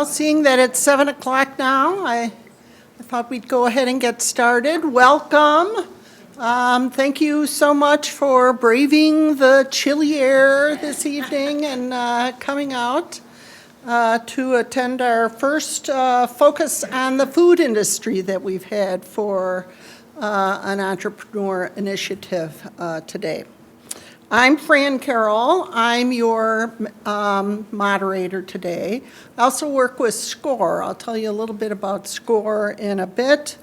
Well, seeing that it's 7 o'clock now, I thought we'd go ahead and get started. Welcome. Thank you so much for braving the chilly air this evening and coming out to attend our first focus on the food industry that we've had for an entrepreneur initiative today. I'm Fran Carroll. I'm your moderator today. I also work with SCORE. I'll tell you a little bit about SCORE in a bit.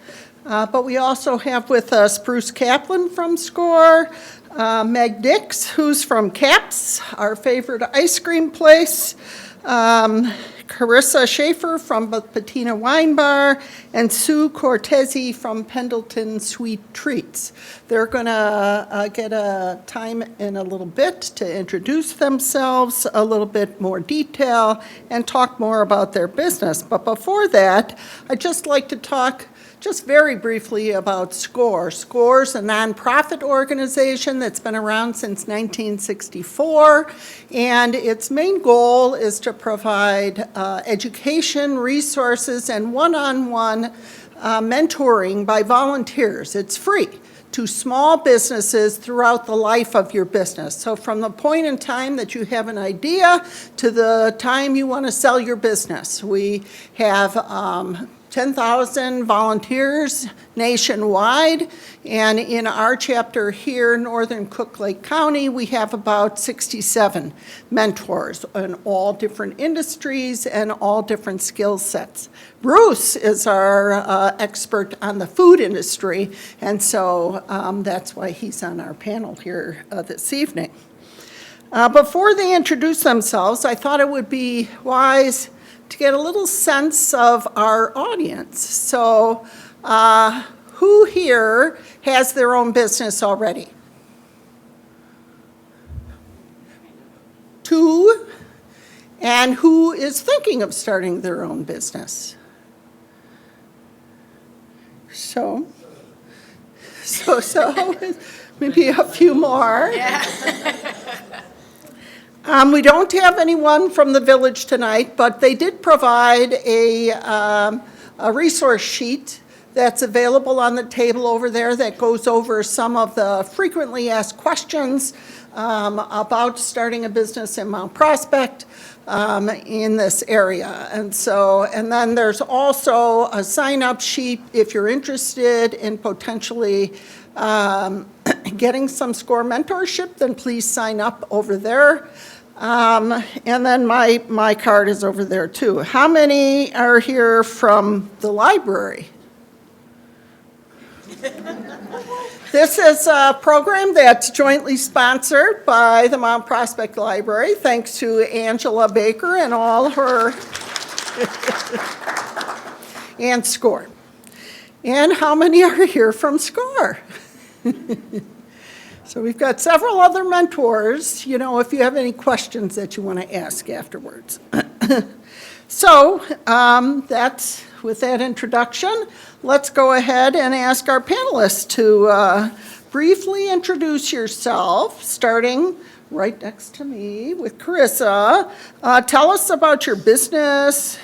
But we also have with us Bruce Kaplan from SCORE, Meg Dix, who's from CAPS, our favorite ice cream place, Carissa Schaefer from Patina Wine Bar, and Sue Cortese from Pendleton Sweet Treats. They're going to get a time in a little bit to introduce themselves, a little bit more detail, and talk more about their business. But before that, I'd just like to talk just very briefly about SCORE. SCORE's a nonprofit organization that's been around since 1964, and its main goal is to provide education, resources, and one-on-one mentoring by volunteers. It's free to small businesses throughout the life of your business. So from the point in time that you have an idea to the time you want to sell your business. We have 10,000 volunteers nationwide, and in our chapter here, Northern Cook Lake County, we have about 67 mentors in all different industries and all different skill sets. Bruce is our expert on the food industry, and so that's why he's on our panel here this evening. Before they introduce themselves, I thought it would be wise to get a little sense of our audience. So who here has their own business already? 2. And who is thinking of starting their own business? So maybe a few more. Yeah. We don't have anyone from the village tonight, but they did provide a resource sheet that's available on the table over there that goes over some of the frequently asked questions about starting a business in Mount Prospect in this area. And then there's also a sign-up sheet if you're interested in potentially getting some SCORE mentorship, then please sign up over there. And then my card is over there too. How many are here from the library? This is a program that's jointly sponsored by the Mount Prospect Library, thanks to Angela Baker and all her, and SCORE. And how many are here from SCORE? So we've got several other mentors, if you have any questions that you want to ask afterwards. So that's, with that introduction, let's go ahead and ask our panelists to briefly introduce yourself, starting right next to me with Carissa. Tell us about your business,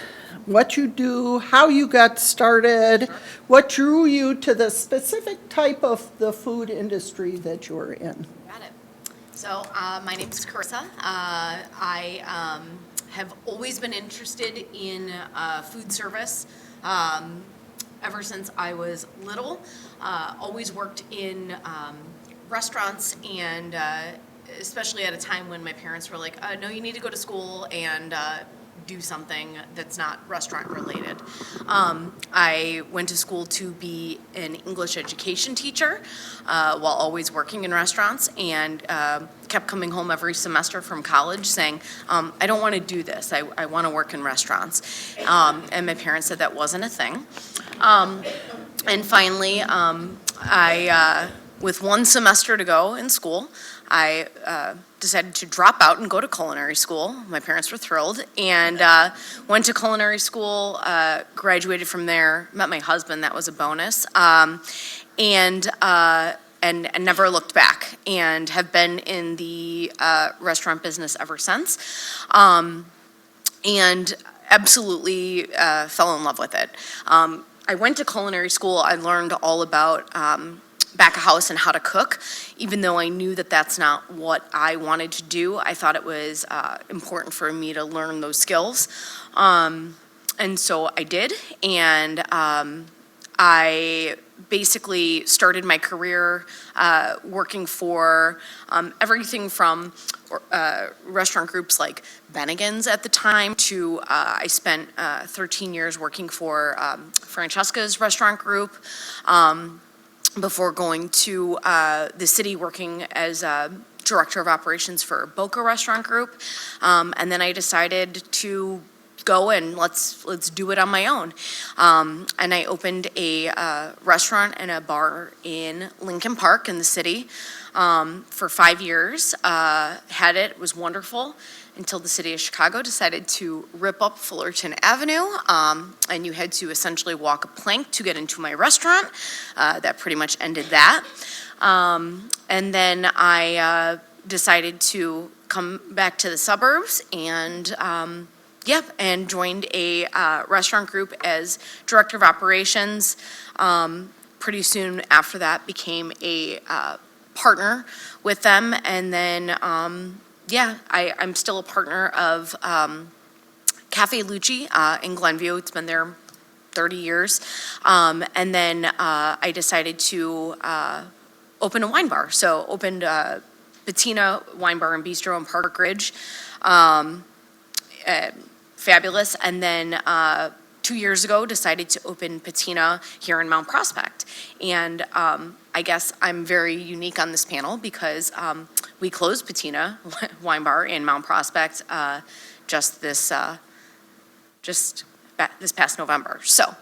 what you do, how you got started, what drew you to the specific type of the food industry that you're in. Got it. So my name is Carissa. I have always been interested in food service ever since I was little. Always worked in restaurants, and especially at a time when my parents were like, no, you need to go to school and do something that's not restaurant related. I went to school to be an English education teacher while always working in restaurants, and kept coming home every semester from college saying, I don't want to do this. I want to work in restaurants. And my parents said that wasn't a thing. And finally, with one semester to go in school, I decided to drop out and go to culinary school. My parents were thrilled, and went to culinary school, graduated from there, met my husband, that was a bonus, and never looked back, and have been in the restaurant business ever since. And absolutely fell in love with it. I went to culinary school. I learned all about back of house and how to cook, even though I knew that that's not what I wanted to do. I thought it was important for me to learn those skills. And so I did, and I basically started my career working for everything from restaurant groups like Bennigan's at the time to I spent 13 years working for Francesca's restaurant group before going to the city working as director of operations for Boca Restaurant Group. And then I decided to go and let's do it on my own. And I opened a restaurant and a bar in Lincoln Park in the city for 5 years. It was wonderful until the city of Chicago decided to rip up Fullerton Avenue. And you had to essentially walk a plank to get into my restaurant. That pretty much ended that. And then I decided to come back to the suburbs and and joined a restaurant group as director of operations. Pretty soon after that, became a partner with them, and then I'm still a partner of Cafe Lucci in Glenview. It's been there 30 years, and then I decided to open a wine bar. So opened Patina Wine Bar and Bistro in Park Ridge. Fabulous. And then 2 years ago, decided to open Patina here in Mount Prospect. And I guess I'm very unique on this panel because we closed Patina Wine Bar in Mount Prospect just this past November. So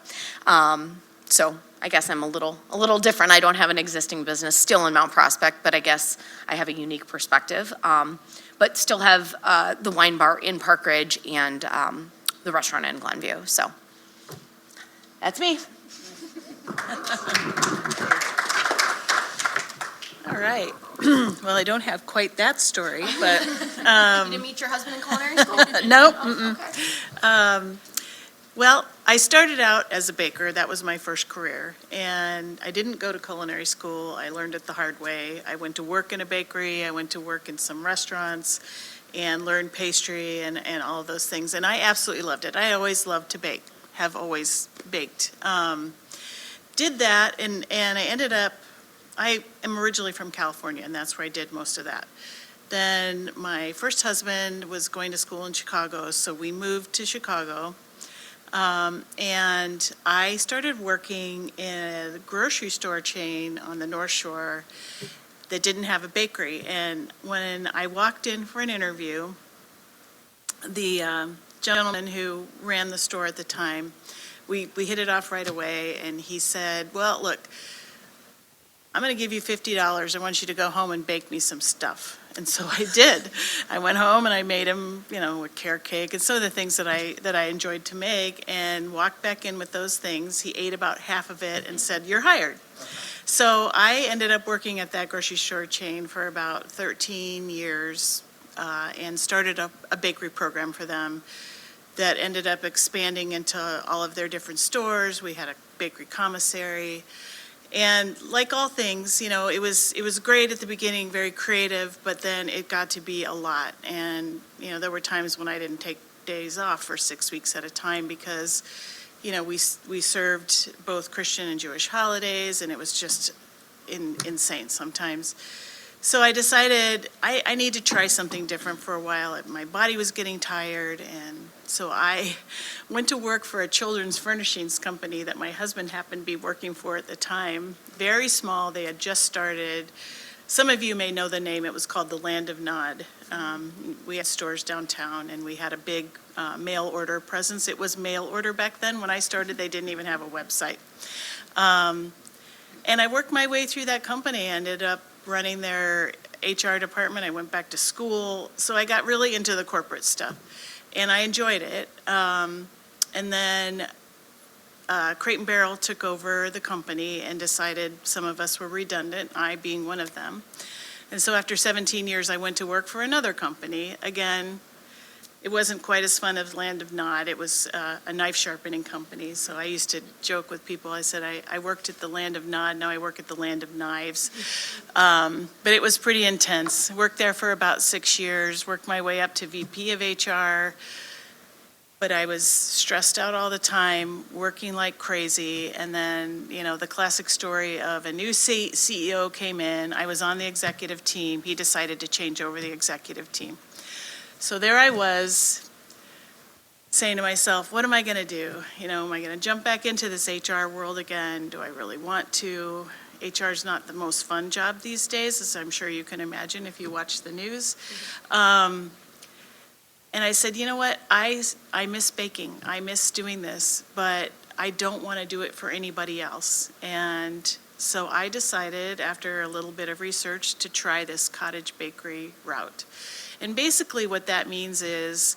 I guess I'm a little different. I don't have an existing business still in Mount Prospect, but I guess I have a unique perspective. But still have the wine bar in Park Ridge and the restaurant in Glenview. So that's me. All right. Well, I don't have quite that story, but You didn't meet your husband in culinary school? nope. Okay. Well, I started out as a baker. That was my first career. And I didn't go to culinary school. I learned it the hard way. I went to work in a bakery. I went to work in some restaurants and learned pastry and all of those things. And I absolutely loved it. I always loved to bake, have always baked. Did that, and I ended up, I am originally from California, and that's where I did most of that. Then my first husband was going to school in Chicago, so we moved to Chicago. And I started working in a grocery store chain on the North Shore that didn't have a bakery. And when I walked in for an interview, the gentleman who ran the store at the time, we hit it off right away, and he said, well, look, I'm going to give you $50. I want you to go home and bake me some stuff. And so I did. I went home and I made him, a carrot cake and some of the things that I enjoyed to make, and walked back in with those things. He ate about half of it and said, "You're hired." So I ended up working at that grocery store chain for about 13 years and started up a bakery program for them that ended up expanding into all of their different stores. We had a bakery commissary. And like all things, it was great at the beginning, very creative, but then it got to be a lot. And, there were times when I didn't take days off for 6 weeks at a time because, we served both Christian and Jewish holidays, and it was just insane sometimes. So I decided I need to try something different for a while. My body was getting tired, and so I went to work for a children's furnishings company that my husband happened to be working for at the time. Very small. They had just started. Some of you may know the name. It was called the Land of Nod. We had stores downtown, and we had a big mail order presence. It was mail order back then. When I started, they didn't even have a website. And I worked my way through that company, ended up running their HR department. I went back to school. So I got really into the corporate stuff, and I enjoyed it. And then Crate and Barrel took over the company and decided some of us were redundant, I being one of them. And so after 17 years, I went to work for another company. Again, it wasn't quite as fun as Land of Nod. It was a knife sharpening company. So I used to joke with people. I said, I worked at the Land of Nod, now I work at the Land of Knives. But it was pretty intense. Worked there for about 6 years, worked my way up to VP of HR. But I was stressed out all the time, working like crazy. And then, the classic story of a new CEO came in. I was on the executive team. He decided to change over the executive team. So there I was, saying to myself, what am I going to do? Am I going to jump back into this HR world again? Do I really want to? HR is not the most fun job these days, as I'm sure you can imagine if you watch the news. And I said, you know what? I miss baking. I miss doing this, but I don't want to do it for anybody else. And so I decided, after a little bit of research, to try this cottage bakery route. And basically what that means is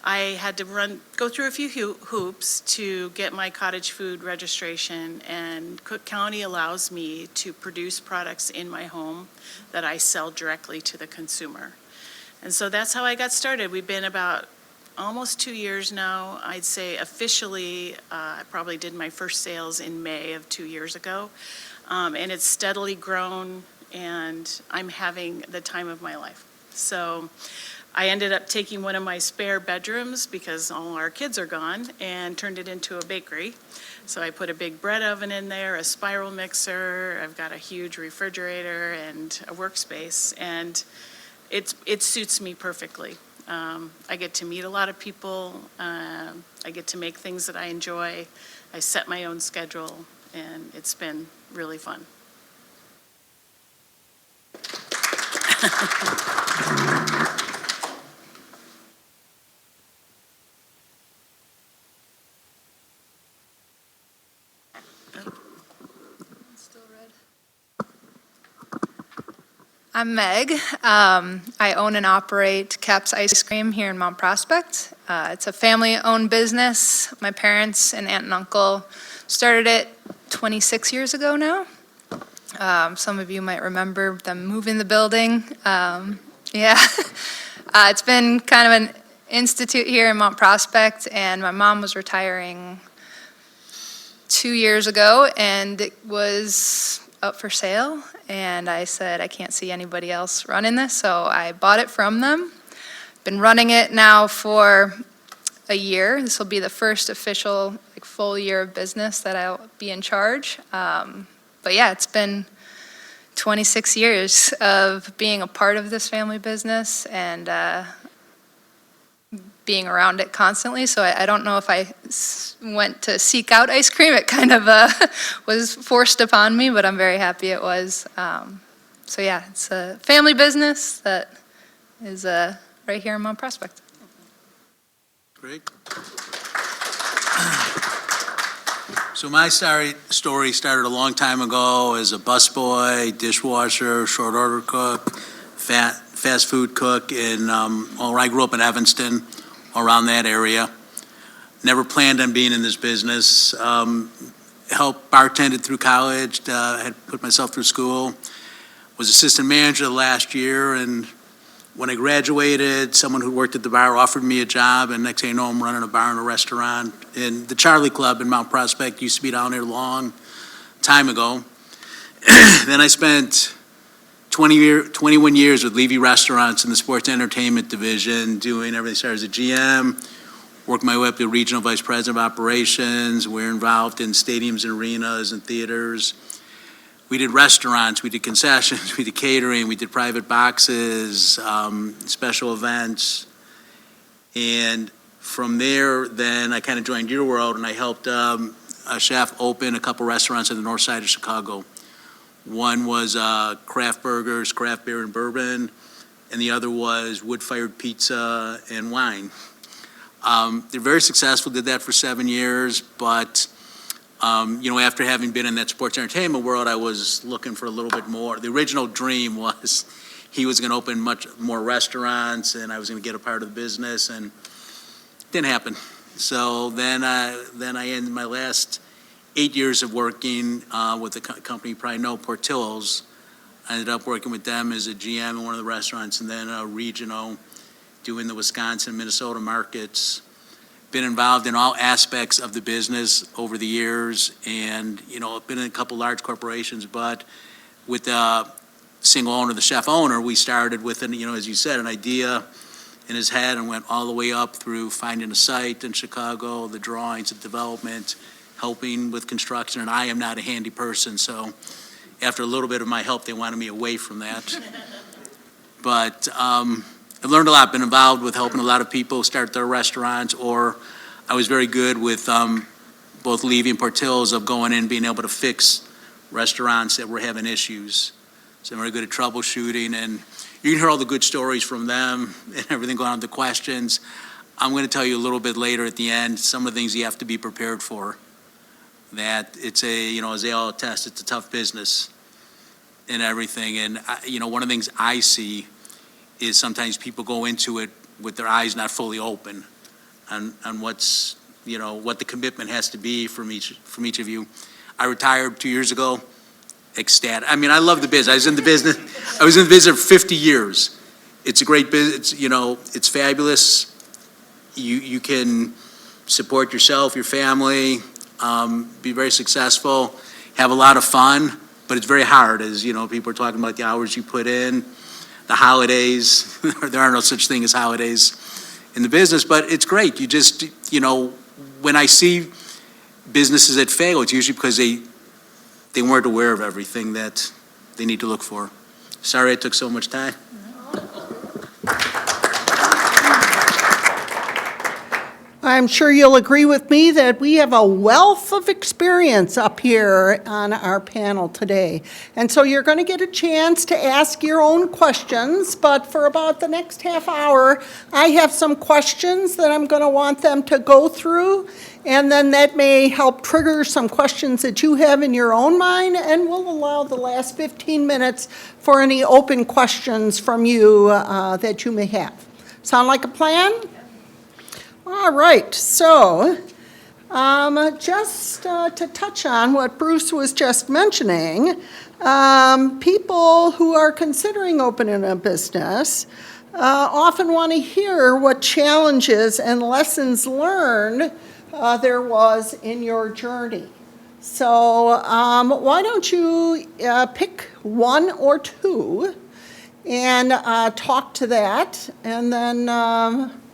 I had to go through a few hoops to get my cottage food registration, and Cook County allows me to produce products in my home that I sell directly to the consumer. And so that's how I got started. We've been about almost 2 years now. I'd say officially, I probably did my first sales in May of 2 years ago. And it's steadily grown, and I'm having the time of my life. So I ended up taking one of my spare bedrooms, because all our kids are gone, and turned it into a bakery. So I put a big bread oven in there, a spiral mixer. I've got a huge refrigerator and a workspace, and it suits me perfectly. I get to meet a lot of people. I get to make things that I enjoy. I set my own schedule, and it's been really fun. I'm Meg. I own and operate Caps Ice Cream here in Mount Prospect. It's a family-owned business. My parents and aunt and uncle started it 26 years ago now. Some of you might remember them moving the building. It's been kind of an institute here in Mount Prospect, and my mom was retiring 2 years ago, and it was up for sale, and I said, I can't see anybody else running this, so I bought it from them. Been running it now for a year. This will be the first official, full year of business that I'll be in charge. But yeah, it's been 26 years of being a part of this family business and being around it constantly. So I don't know if I went to seek out ice cream. It kind of was forced upon me, but I'm very happy it was. So yeah, it's a family business that is right here in Mount Prospect. Great. So my story started a long time ago as a busboy, dishwasher, short order cook, fast food cook I grew up in Evanston, around that area. Never planned on being in this business. Helped bartended through college, had put myself through school, was assistant manager the last year, and when I graduated, someone who worked at the bar offered me a job, and next thing you know, I'm running a bar and a restaurant. And the Charlie Club in Mount Prospect used to be down there a long time ago. Then I spent 21 years with Levy Restaurants in the sports entertainment division, doing everything. Started as a GM, worked my way up to regional vice president of operations. We're involved in stadiums and arenas and theaters. We did restaurants, we did concessions, we did catering, we did private boxes, special events. And from there, then I kind of joined your world, and I helped a chef open a couple restaurants in the north side of Chicago. One was Craft Burgers, craft beer and bourbon, and the other was wood-fired pizza and wine. They're very successful, did that for 7 years, but after having been in that sports entertainment world, I was looking for a little bit more. The original dream was he was going to open much more restaurants, and I was going to get a part of the business, and it didn't happen. So then I ended my last 8 years of working with the company you probably know, Portillo's. I ended up working with them as a GM in one of the restaurants, and then a regional, doing the Wisconsin, Minnesota markets. Been involved in all aspects of the business over the years, and, I've been in a couple large corporations, but with the single owner, the chef owner, we started with, as you said, an idea in his head and went all the way up through finding a site in Chicago, the drawings, the development, helping with construction, and I am not a handy person, so after a little bit of my help, they wanted me away from that. But I've learned a lot, been involved with helping a lot of people start their restaurants, or I was very good with both Levy and Portillo's of going in, being able to fix restaurants that were having issues. So I'm very good at troubleshooting, and you can hear all the good stories from them and everything going on, the questions. I'm going to tell you a little bit later at the end, some of the things you have to be prepared for. That it's as they all attest, it's a tough business and everything. And, one of the things I see is sometimes people go into it with their eyes not fully open on what's, what the commitment has to be from each of you. I retired 2 years ago, ecstatic. I mean, I love the business. I was in the business for 50 years. It's a great business, it's fabulous. You can support yourself, your family, be very successful, have a lot of fun, but it's very hard, as people are talking about the hours you put in, the holidays. There are no such thing as holidays in the business, but it's great. You just, when I see businesses that fail, it's usually because they weren't aware of everything that they need to look for. Sorry I took so much time. I'm sure you'll agree with me that we have a wealth of experience up here on our panel today. And so you're going to get a chance to ask your own questions, but for about the next half hour, I have some questions that I'm going to want them to go through, and then that may help trigger some questions that you have in your own mind, and we'll allow the last 15 minutes for any open questions from you that you may have. Sound like a plan? All right, so just to touch on what Bruce was just mentioning, people who are considering opening a business often want to hear what challenges and lessons learned there was in your journey. So why don't you pick one or two and talk to that, and then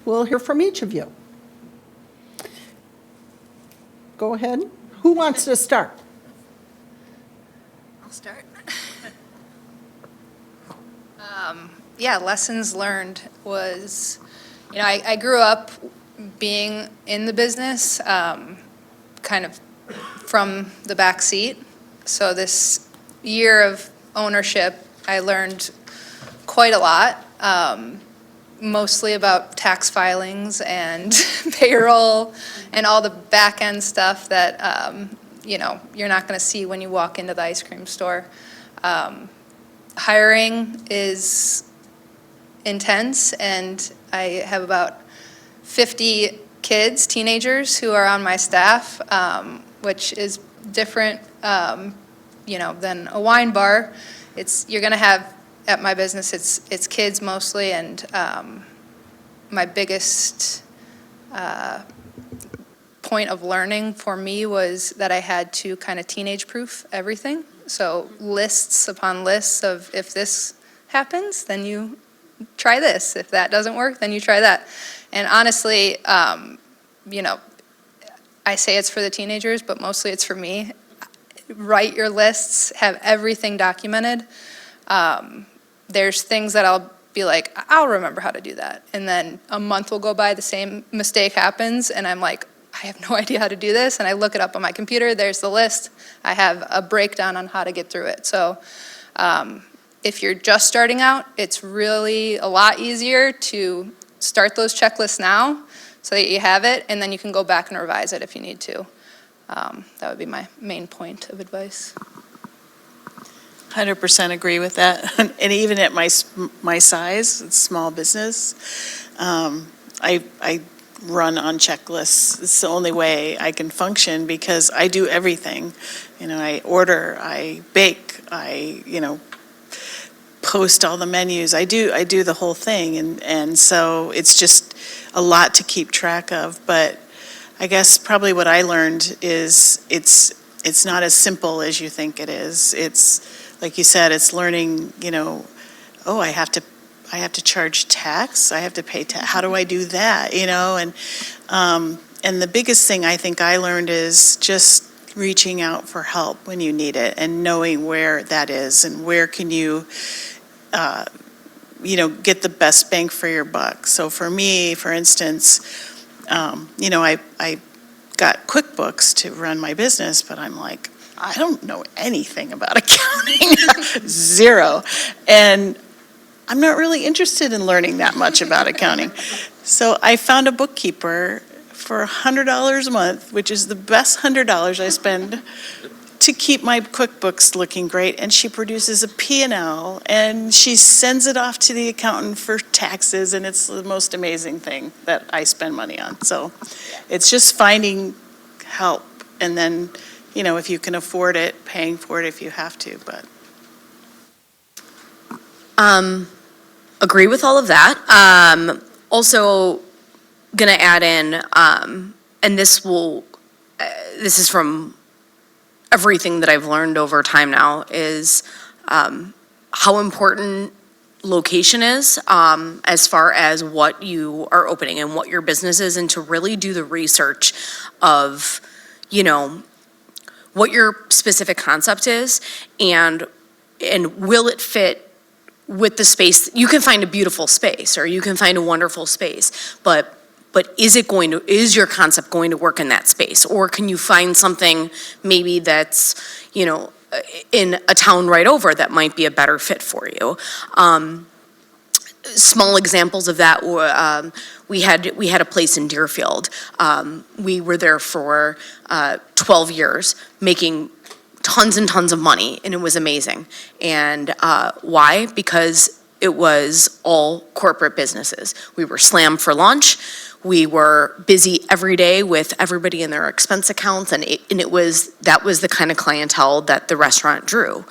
we'll hear from each of you. Go ahead. Who wants to start? I'll start. Lessons learned was, I grew up being in the business, kind of from the back seat. So this year of ownership, I learned quite a lot, mostly about tax filings and payroll and all the back end stuff that, you're not going to see when you walk into the ice cream store. Hiring is intense, and I have about 50 kids, teenagers, who are on my staff, which is different, than a wine bar. You're going to have, at my business, it's kids mostly, and my biggest point of learning for me was that I had to kind of teenage-proof everything. So lists upon lists of, if this happens, then you try this. If that doesn't work, then you try that. And honestly, I say it's for the teenagers, but mostly it's for me. Write your lists, have everything documented. There's things that I'll be like, I'll remember how to do that. And then a month will go by, the same mistake happens, and I'm like, I have no idea how to do this. And I look it up on my computer, there's the list. I have a breakdown on how to get through it. So if you're just starting out, it's really a lot easier to start those checklists now so that you have it, and then you can go back and revise it if you need to. That would be my main point of advice. 100% agree with that. And even at my size, it's small business, I run on checklists. It's the only way I can function because I do everything. I order, I bake, I, post all the menus. I do the whole thing, and so it's just a lot to keep track of. But I guess probably what I learned is it's not as simple as you think it is. It's, like you said, it's learning, oh, I have to charge tax, I have to pay tax, how do I do that, and the biggest thing I think I learned is just reaching out for help when you need it and knowing where that is and where can you, get the best bang for your buck. So for me, for instance, I got QuickBooks to run my business, but I'm like, I don't know anything about accounting, zero. And I'm not really interested in learning that much about accounting. So I found a bookkeeper for $100 a month, which is the best $100 I spend to keep my QuickBooks looking great. And she produces a P&L and she sends it off to the accountant for taxes. And it's the most amazing thing that I spend money on. So it's just finding help. And then, if you can afford it, paying for it if you have to, but. Agree with all of that. Also gonna add in, and this is from everything that I've learned over time now, is how important location is as far as what you are opening and what your business is, and to really do the research of, what your specific concept is and will it fit with the space. You can find a beautiful space or you can find a wonderful space, but is your concept going to work in that space? Or can you find something maybe that's, in a town right over that might be a better fit for you? Small examples of that were, we had a place in Deerfield. We were there for 12 years, making tons and tons of money, and it was amazing. And why? Because it was all corporate businesses. We were slammed for lunch. We were busy every day with everybody in their expense accounts, and that was the kind of clientele that the restaurant drew.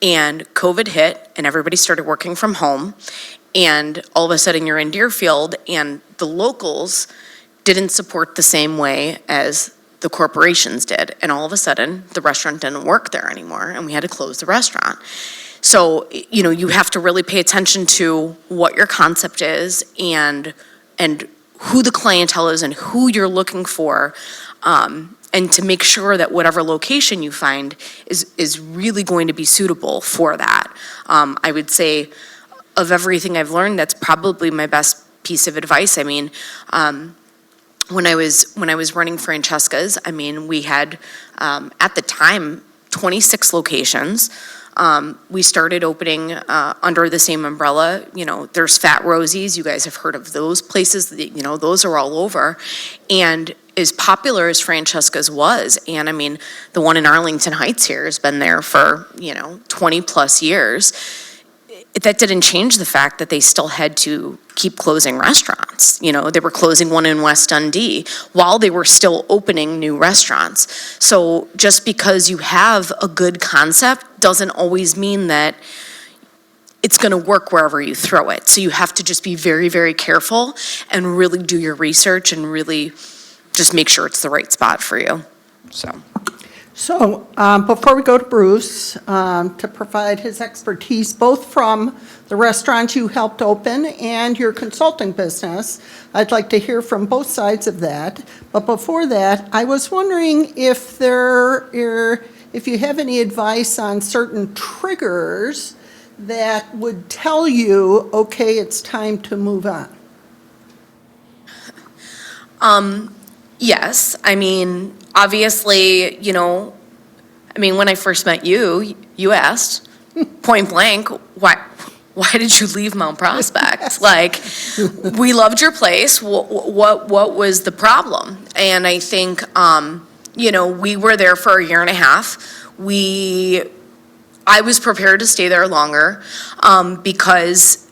And COVID hit, and everybody started working from home, and all of a sudden you're in Deerfield, and the locals didn't support the same way as the corporations did, and all of a sudden the restaurant didn't work there anymore, and we had to close the restaurant. So, you have to really pay attention to what your concept is and who the clientele is and who you're looking for, and to make sure that whatever location you find is really going to be suitable for that. I would say of everything I've learned, that's probably my best piece of advice. I mean, when I was running Francesca's, we had, at the time, 26 locations. We started opening under the same umbrella. There's Fat Rosie's. You guys have heard of those places. Those are all over. And as popular as Francesca's was, and the one in Arlington Heights here has been there for, 20 plus years. That didn't change the fact that they still had to keep closing restaurants. They were closing one in West Dundee while they were still opening new restaurants. So just because you have a good concept doesn't always mean that it's going to work wherever you throw it. So you have to just be very, very careful and really do your research and really just make sure it's the right spot for you. So before we go to Bruce, to provide his expertise, both from the restaurant you helped open and your consulting business, I'd like to hear from both sides of that. But before that, I was wondering if you have any advice on certain triggers that would tell you, okay, it's time to move on. Yes, obviously, when I first met you, you asked point blank, why did you leave Mount Prospect? We loved your place. What was the problem? And I think, we were there for a year and a half. I was prepared to stay there longer, because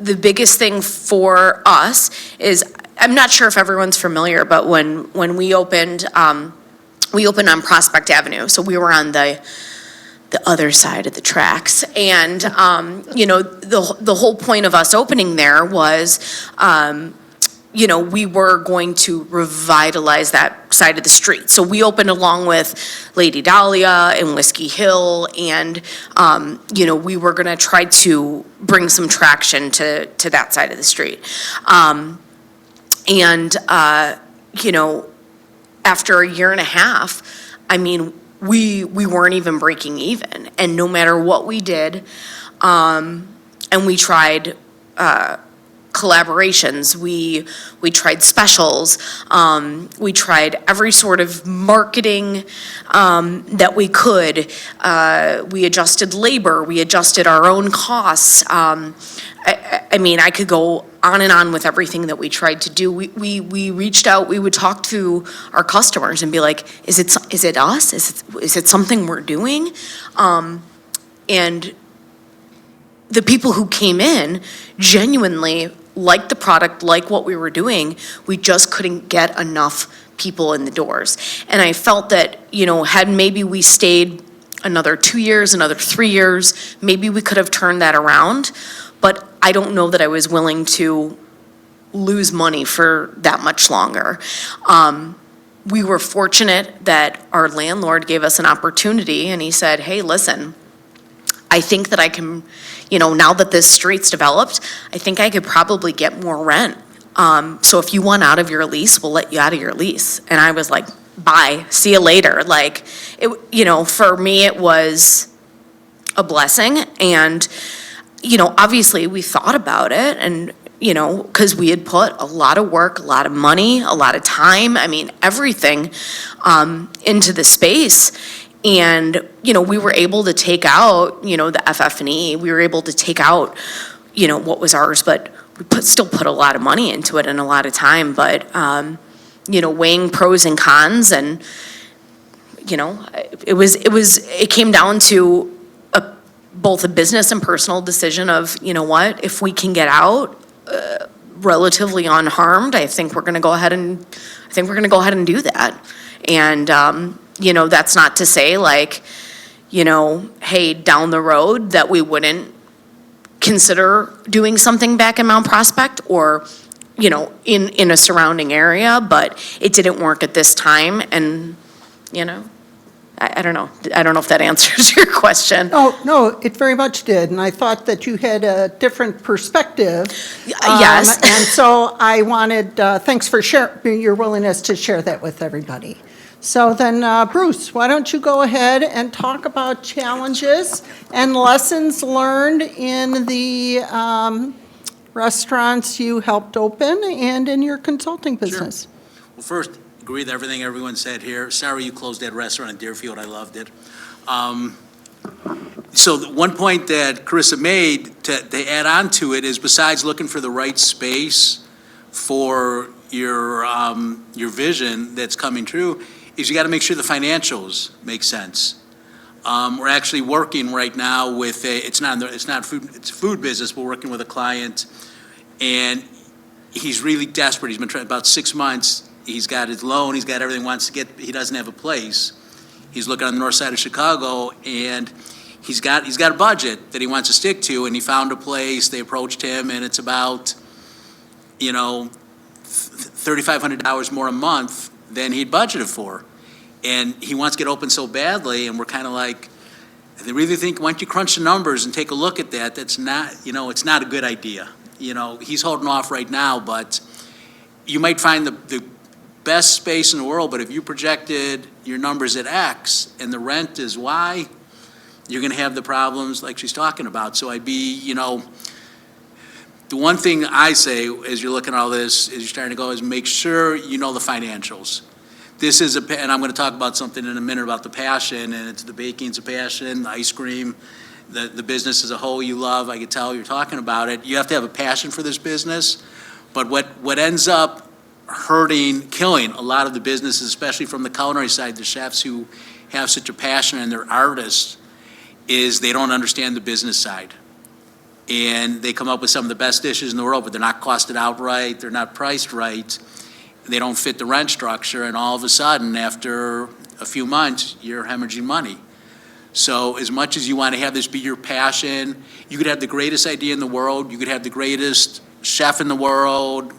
the biggest thing for us is, I'm not sure if everyone's familiar, but when we opened on Prospect Avenue, so we were on the the other side of the tracks. And, the whole point of us opening there was, we were going to revitalize that side of the street. So we opened along with Lady Dahlia and Whiskey Hill, and, we were gonna try to bring some traction to that side of the street. After a year and a half, I mean, we weren't even breaking even. And no matter what we did, and we tried collaborations, we tried specials, we tried every sort of marketing that we could. We adjusted labor, we adjusted our own costs. I mean, I could go on and on with everything that we tried to do. We reached out, we would talk to our customers and be like, is it us? Is it something we're doing? And the people who came in genuinely liked the product, liked what we were doing. We just couldn't get enough people in the doors. And I felt that, had maybe we stayed another 2 years, another 3 years, maybe we could have turned that around. But I don't know that I was willing to lose money for that much longer. We were fortunate that our landlord gave us an opportunity, and he said, hey, listen, I think that I can, now that this street's developed, I think I could probably get more rent. So if you want out of your lease, we'll let you out of your lease. And I was like, bye, see you later. Like, for me, it was a blessing. And, obviously we thought about it, and, because we had put a lot of work, a lot of money, a lot of time, I mean, everything into the space. And, we were able to take out, the FF&E, we were able to take out, what was ours, but we still put a lot of money into it and a lot of time. But, weighing pros and cons, and, it came down to both a business and personal decision of, if we can get out relatively unharmed, I think we're gonna go ahead and do that. And, that's not to say like, hey, down the road that we wouldn't consider doing something back in Mount Prospect or, in a surrounding area, but it didn't work at this time. And, I don't know. I don't know if that answers your question. Oh, no, it very much did, and I thought that you had a different perspective. Yes. And so I wanted, thanks for your willingness to share that with everybody. So then, Bruce, why don't you go ahead and talk about challenges and lessons learned in the restaurants you helped open and in your consulting business? Well, first, agree with everything everyone said here. Sorry you closed that restaurant in Deerfield. I loved it. So one point that Carissa made to add on to it is, besides looking for the right space for your vision that's coming true, is you got to make sure the financials make sense. We're actually working right now with it's food business. We're working with a client, and he's really desperate. He's been trying about 6 months. He's got his loan, he's got everything he wants to get, he doesn't have a place. He's looking on the north side of Chicago, and he's got a budget that he wants to stick to, and he found a place. They approached him, and it's about, $3,500 more a month than he'd budgeted for. And he wants to get open so badly, and we're kind of like, they really think, why don't you crunch the numbers and take a look at that? That's not, it's not a good idea. He's holding off right now, but you might find the best space in the world, but if you projected your numbers at X and the rent is Y, you're going to have the problems like she's talking about. So I'd be, the one thing I say as you're looking at all this, as you're starting to go, is make sure you know the financials. This is and I'm going to talk about something in a minute about the passion, and it's the baking's a passion, the ice cream, the business as a whole you love. I can tell you're talking about it. You have to have a passion for this business, but what ends up killing a lot of the businesses, especially from the culinary side, the chefs who have such a passion and they're artists, is they don't understand the business side. And they come up with some of the best dishes in the world, but they're not costed out right, they're not priced right, they don't fit the rent structure, and all of a sudden, after a few months, you're hemorrhaging money. So as much as you want to have this be your passion, you could have the greatest idea in the world, you could have the greatest chef in the world,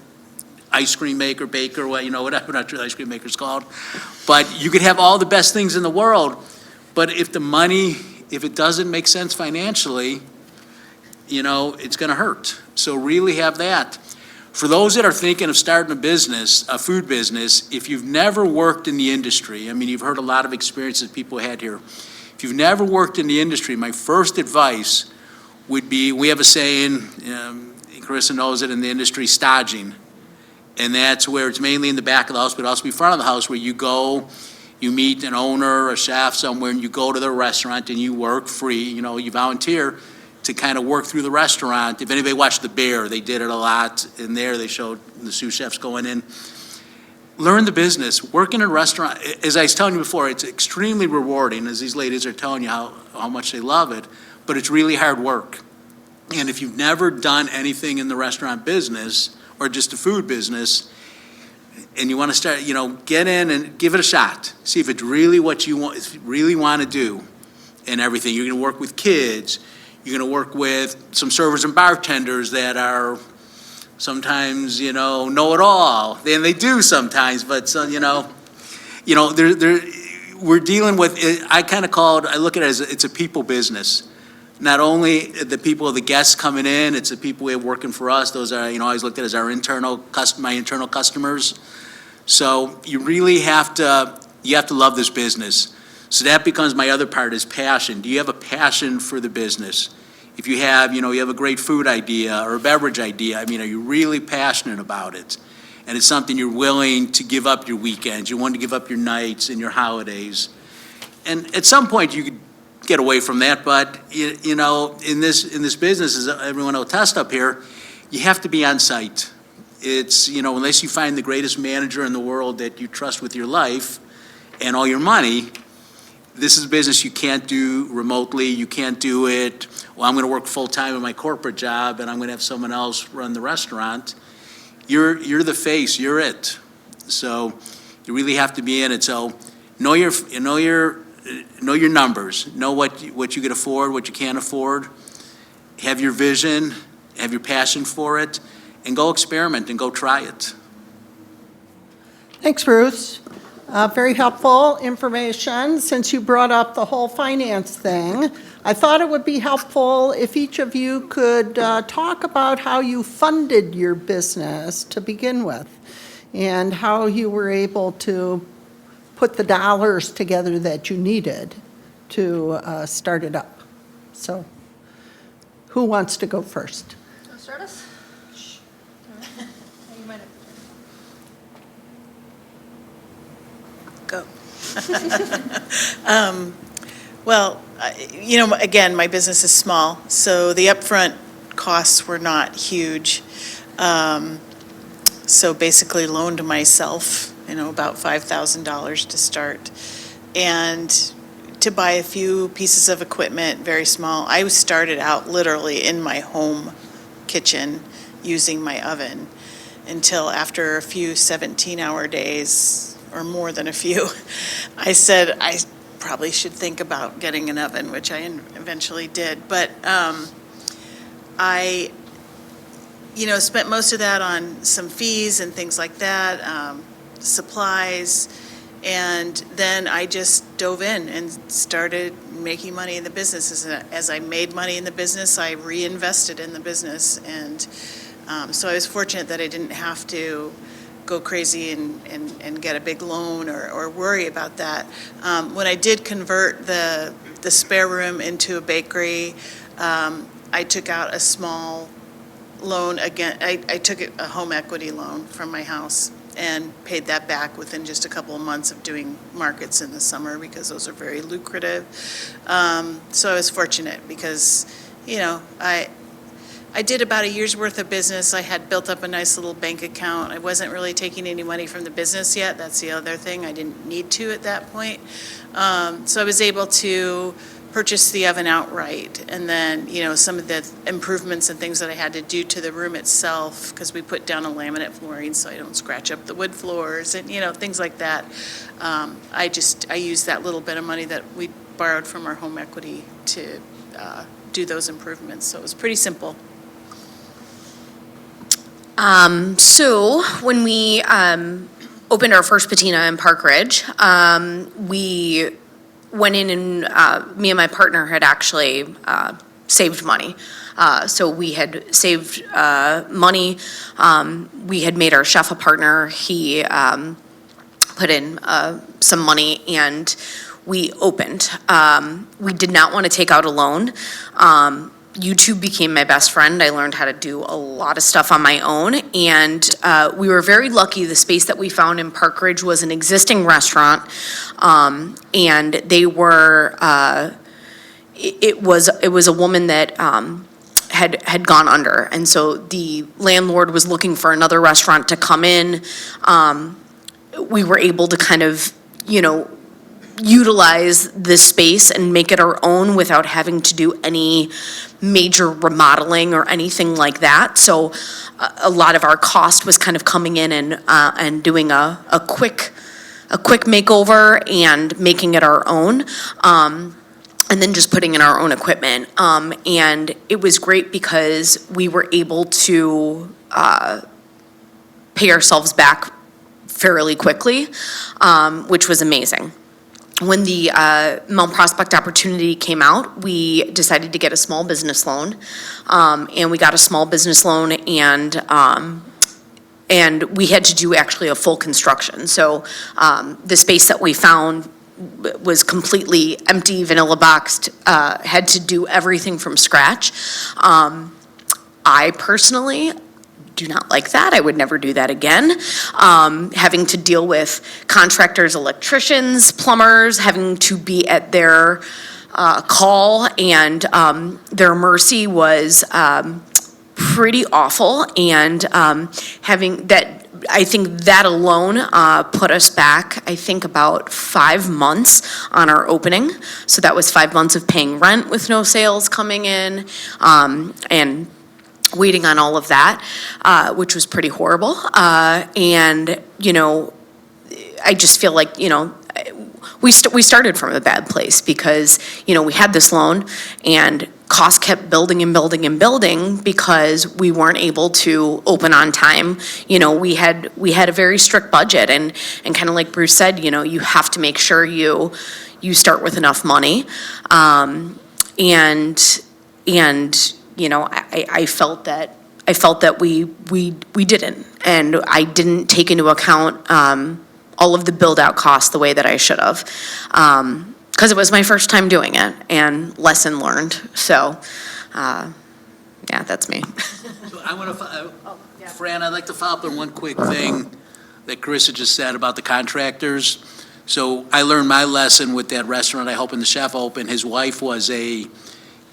ice cream maker, baker, whatever, I'm not sure what ice cream maker's called. But you could have all the best things in the world, but if the money, if it doesn't make sense financially, it's going to hurt. So really have that. For those that are thinking of starting a business, a food business, if you've never worked in the industry, I mean, you've heard a lot of experiences people had here. If you've never worked in the industry, my first advice would be, we have a saying, Carissa knows it in the industry, staging. And that's where it's mainly in the back of the house, but also in front of the house, where you go, you meet an owner, a chef somewhere, and you go to the restaurant and you work free, you volunteer to kind of work through the restaurant. If anybody watched The Bear, they did it a lot in there. They showed the sous chefs going in. Learn the business. Working in a restaurant, as I was telling you before, it's extremely rewarding, as these ladies are telling you how much they love it, but it's really hard work. And if you've never done anything in the restaurant business or just the food business, and you want to start, get in and give it a shot. See if it's really what you want, if you really want to do and everything. You're going to work with kids. You're going to work with some servers and bartenders that are sometimes, know-it-all. And they do sometimes, but, we're dealing with, I look at it as it's a people business. Not only the people, the guests coming in, it's the people we have working for us. Those are, I always looked at as my internal customers. So you really have to love this business. So that becomes my other part is passion. Do you have a passion for the business? If you have, you have a great food idea or a beverage idea, are you really passionate about it? And it's something you're willing to give up your weekends, you want to give up your nights and your holidays. And at some point you could get away from that, but in this business, as everyone will attest up here, you have to be on site. It's, unless you find the greatest manager in the world that you trust with your life and all your money, this is a business you can't do remotely. You can't do it, I'm going to work full-time in my corporate job and I'm going to have someone else run the restaurant. You're the face, you're it. So you really have to be in it. So know your numbers, know what you can afford, what you can't afford. Have your vision, have your passion for it, and go experiment and go try it. Thanks, Bruce. Very helpful information. Since you brought up the whole finance thing, I thought it would be helpful if each of you could talk about how you funded your business to begin with and how you were able to put the dollars together that you needed to start it up. So who wants to go first? Want to start us? You might have. Go. Well, again, my business is small, so the upfront costs were not huge. So basically loaned myself, about $5,000 to start. And to buy a few pieces of equipment, very small. I started out literally in my home kitchen using my oven until after a few 17-hour days, or more than a few, I said I probably should think about getting an oven, which I eventually did. But I, spent most of that on some fees and things like that, supplies, and then I just dove in and started making money in the business. As I made money in the business, I reinvested in the business, and so I was fortunate that I didn't have to go crazy and get a big loan or worry about that. When I did convert the spare room into a bakery, I took out a small loan again. I took a home equity loan from my house and paid that back within just a couple of months of doing markets in the summer because those are very lucrative. So I was fortunate because, I did about a year's worth of business. I had built up a nice little bank account. I wasn't really taking any money from the business yet. That's the other thing. I didn't need to at that point. So I was able to purchase the oven outright. And then, some of the improvements and things that I had to do to the room itself, because we put down a laminate flooring so I don't scratch up the wood floors and, things like that. I used that little bit of money that we borrowed from our home equity to do those improvements. So it was pretty simple. So when we opened our first patina in Park Ridge, we went in and me and my partner had actually saved money. So we had saved money. We had made our chef a partner. He put in some money and we opened. We did not want to take out a loan. YouTube became my best friend. I learned how to do a lot of stuff on my own, and we were very lucky. The space that we found in Park Ridge was an existing restaurant, and they were. It was a woman that had gone under, and so the landlord was looking for another restaurant to come in. We were able to kind of, utilize this space and make it our own without having to do any major remodeling or anything like that. So a lot of our cost was kind of coming in and doing a quick makeover and making it our own. And then just putting in our own equipment. And it was great because we were able to pay ourselves back fairly quickly, which was amazing. When the Mount Prospect opportunity came out, we decided to get a small business loan, and we got a small business loan, and we had to do actually a full construction. So the space that we found was completely empty, vanilla boxed, had to do everything from scratch. I personally do not like that. I would never do that again. Having to deal with contractors, electricians, plumbers, having to be at their call and their mercy was pretty awful. And having that, I think that alone put us back, I think, about 5 months on our opening. So that was 5 months of paying rent with no sales coming in, and waiting on all of that, which was pretty horrible. And, I just feel like, we started from a bad place because, we had this loan and costs kept building and building and building because we weren't able to open on time. We had a very strict budget, and kind of like Bruce said, you have to make sure you start with enough money. I felt that we didn't, and I didn't take into account all of the build-out costs the way that I should have, because it was my first time doing it, and lesson learned. So, yeah, that's me. So I want to, Fran, I'd like to follow up on one quick thing that Carissa just said about the contractors. So I learned my lesson with that restaurant I helped the chef open. His wife was a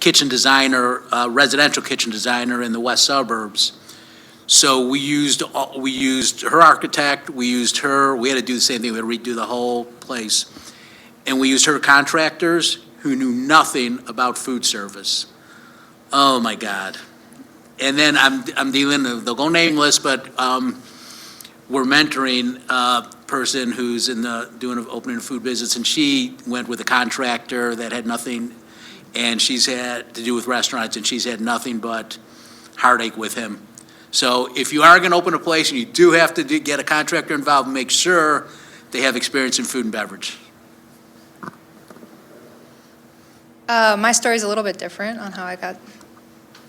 kitchen designer, residential kitchen designer in the west suburbs. So we used her architect, we used her, we had to do the same thing, we had to redo the whole place. And we used her contractors who knew nothing about food service. Oh my God. And then I'm dealing, they'll go nameless, but we're mentoring a person who's doing opening a food business, and she went with a contractor that had nothing, and she's had to do with restaurants, and she's had nothing but heartache with him. So if you are going to open a place and you do have to get a contractor involved, make sure they have experience in food and beverage. My story's a little bit different on how I got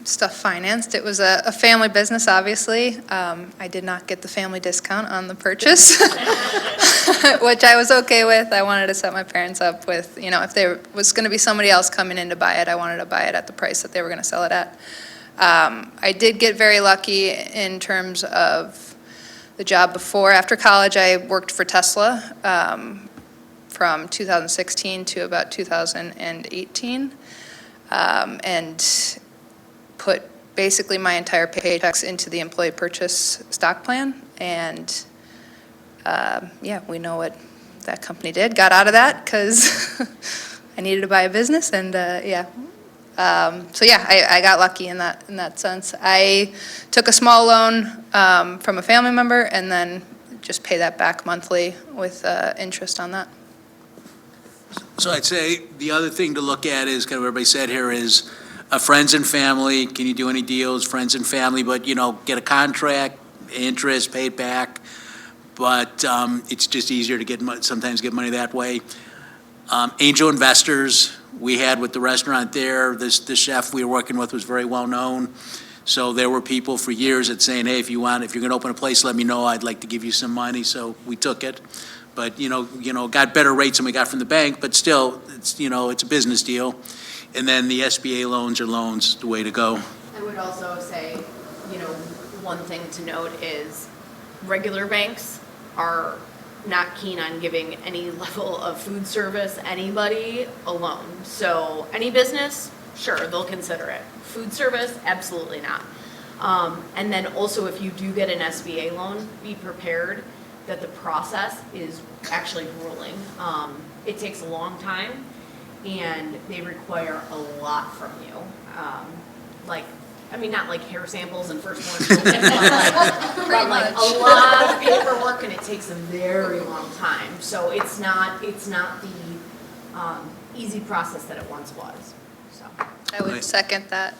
stuff financed. It was a family business, obviously. I did not get the family discount on the purchase, which I was okay with. I wanted to set my parents up with, if there was going to be somebody else coming in to buy it, I wanted to buy it at the price that they were going to sell it at. I did get very lucky in terms of the job before. After college, I worked for Tesla from 2016 to about 2018, and put basically my entire paychecks into the employee purchase stock plan. And yeah, we know what that company did. Got out of that because I needed to buy a business, and yeah. So yeah, I got lucky in that sense. I took a small loan from a family member and then just pay that back monthly with interest on that. So I'd say the other thing to look at is, kind of what everybody said here, is friends and family. Can you do any deals, friends and family? But, you know, get a contract, interest, pay it back. But it's just easier to sometimes get money that way. Angel investors, we had with the restaurant there, the chef we were working with was very well-known. So there were people for years that saying, hey, if you're going to open a place, let me know. I'd like to give you some money. So we took it. But, you know, got better rates than we got from the bank, but still, it's a business deal. And then the SBA loans are loans, the way to go. I would also say, one thing to note is regular banks are not keen on giving any level of food service, anybody, a loan. So any business, sure, they'll consider it. Food service, absolutely not. And then also, if you do get an SBA loan, be prepared that the process is actually grueling. It takes a long time, and they require a lot from you. Not like hair samples and first morning children, but like a lot of paperwork, and it takes a very long time. So it's not the easy process that it once was, so. I would second that.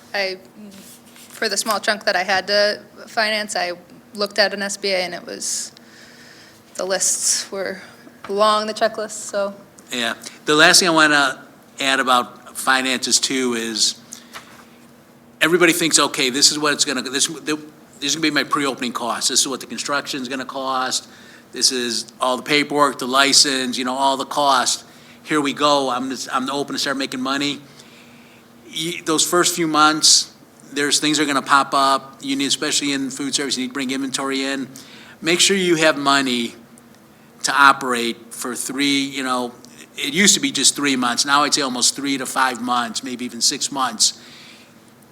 For the small chunk that I had to finance, I looked at an SBA and the lists were long, the checklist, so. Yeah. The last thing I want to add about finances too is everybody thinks, okay, this is what it's going to, this is going to be my pre-opening cost. This is what the construction's going to cost. This is all the paperwork, the license, all the cost. Here we go. I'm open to start making money. Those first few months, there's things that are going to pop up. You need, especially in food service, you need to bring inventory in. Make sure you have money to operate for it used to be just 3 months. Now I'd say almost 3 to 5 months, maybe even 6 months.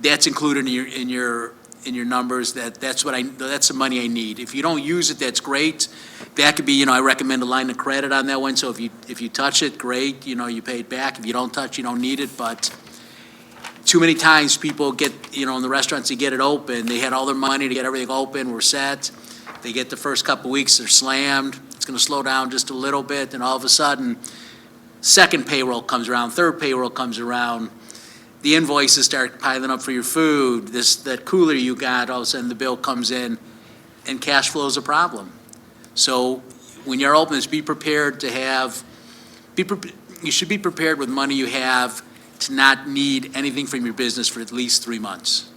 That's included in your numbers. That's the money I need. If you don't use it, that's great. That could be, I recommend a line of credit on that one. So if you touch it, great. You pay it back. If you don't touch, you don't need it. But too many times people get, in the restaurants, they get it open. They had all their money to get everything open. We're set. They get the first couple weeks, they're slammed. It's going to slow down just a little bit, and all of a sudden, second payroll comes around, third payroll comes around. The invoices start piling up for your food. That cooler you got, all of a sudden the bill comes in, and cash flow is a problem. So when you're open, be prepared to have. You should be prepared with money you have to not need anything from your business for at least 3 months.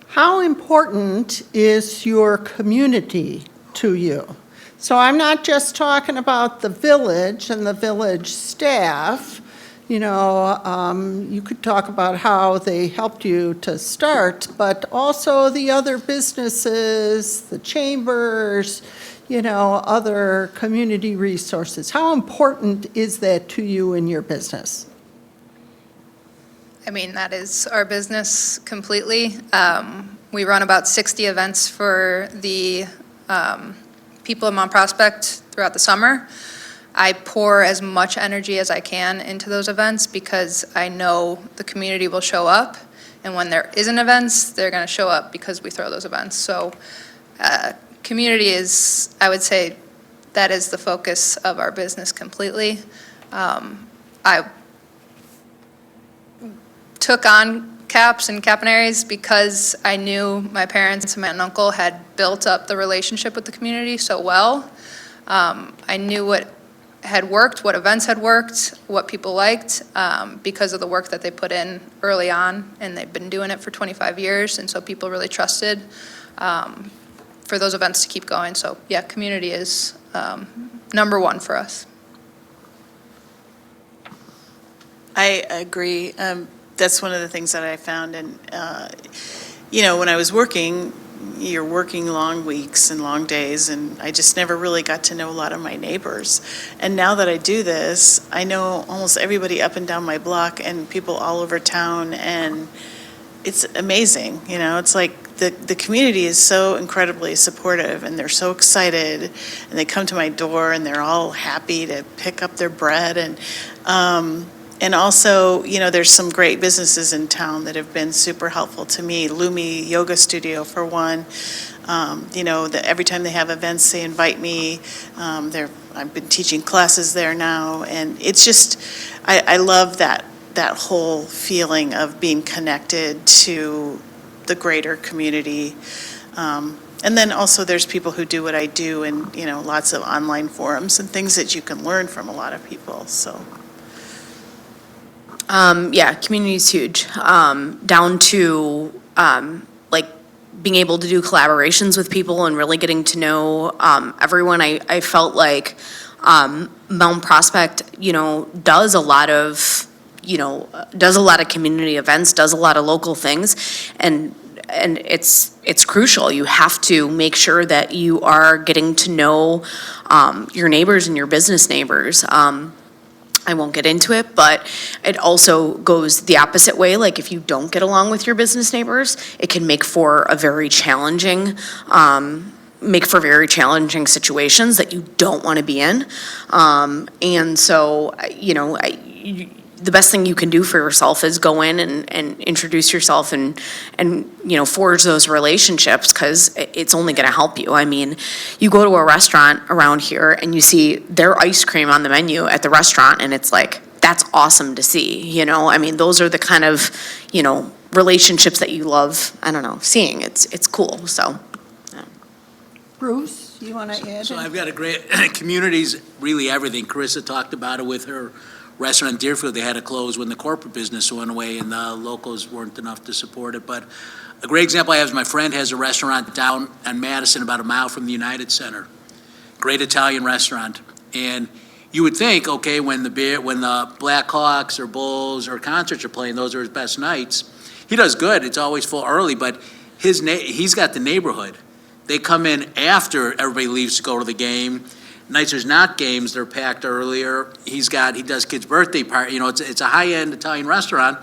How important is your community to you? So I'm not just talking about the village and the village staff. You could talk about how they helped you to start, but also the other businesses, the chambers, other community resources. How important is that to you in your business? That is our business completely. We run about 60 events for the people in Mount Prospect throughout the summer. I pour as much energy as I can into those events because I know the community will show up. And when there isn't events, they're going to show up because we throw those events. So community is, I would say, that is the focus of our business completely. I took on CAPS and Capinaries because I knew my parents and my aunt and uncle had built up the relationship with the community so well. I knew what had worked, what events had worked, what people liked, because of the work that they put in early on, and they've been doing it for 25 years, and so people really trusted for those events to keep going. So yeah, community is number one for us. I agree. That's one of the things that I found. And, when I was working, you're working long weeks and long days, and I just never really got to know a lot of my neighbors. And now that I do this, I know almost everybody up and down my block and people all over town, and it's amazing. It's like the community is so incredibly supportive, and they're so excited, and they come to my door and they're all happy to pick up their bread. And also, there's some great businesses in town that have been super helpful to me. Lumi Yoga Studio, for one. Every time they have events, they invite me. I've been teaching classes there now, and it's just, I love that whole feeling of being connected to the greater community. And then also there's people who do what I do, and, lots of online forums and things that you can learn from a lot of people, so. Yeah, community is huge. Down to like being able to do collaborations with people and really getting to know everyone. I felt like Mount Prospect, does a lot of community events, does a lot of local things, and it's crucial. You have to make sure that you are getting to know your neighbors and your business neighbors. I won't get into it, but it also goes the opposite way. Like if you don't get along with your business neighbors, it can make for very challenging situations that you don't want to be in. And so, the best thing you can do for yourself is go in and introduce yourself and forge those relationships, because it's only going to help you. I mean, you go to a restaurant around here and you see their ice cream on the menu at the restaurant, and it's like, that's awesome to see, I mean, those are the kind of, relationships that you love, I don't know, seeing. It's cool, so. Bruce, you want to add? So I've got a great, communities, really everything. Carissa talked about it with her restaurant in Deerfield. They had to close when the corporate business went away and the locals weren't enough to support it. But a great example I have is my friend has a restaurant down on Madison, about a mile from the United Center. Great Italian restaurant. And you would think, okay, when the Blackhawks or Bulls or concerts are playing, those are his best nights. He does good. It's always full early, but he's got the neighborhood. They come in after everybody leaves to go to the game. Nights there's not games, they're packed earlier. He does kids' birthday party. It's a high-end Italian restaurant,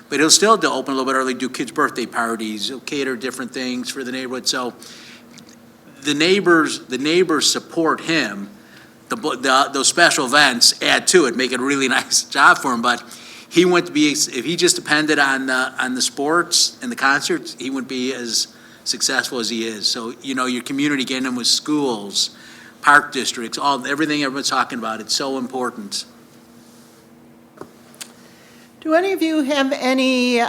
but he'll still open a little bit early, do kids' birthday parties. He'll cater different things for the neighborhood. So the neighbors support him. Those special events add to it, make it a really nice job for him. But he wouldn't be, if he just depended on the sports and the concerts, he wouldn't be as successful as he is. So, your community, getting him with schools, park districts, everything everyone's talking about, it's so important. Do any of you have any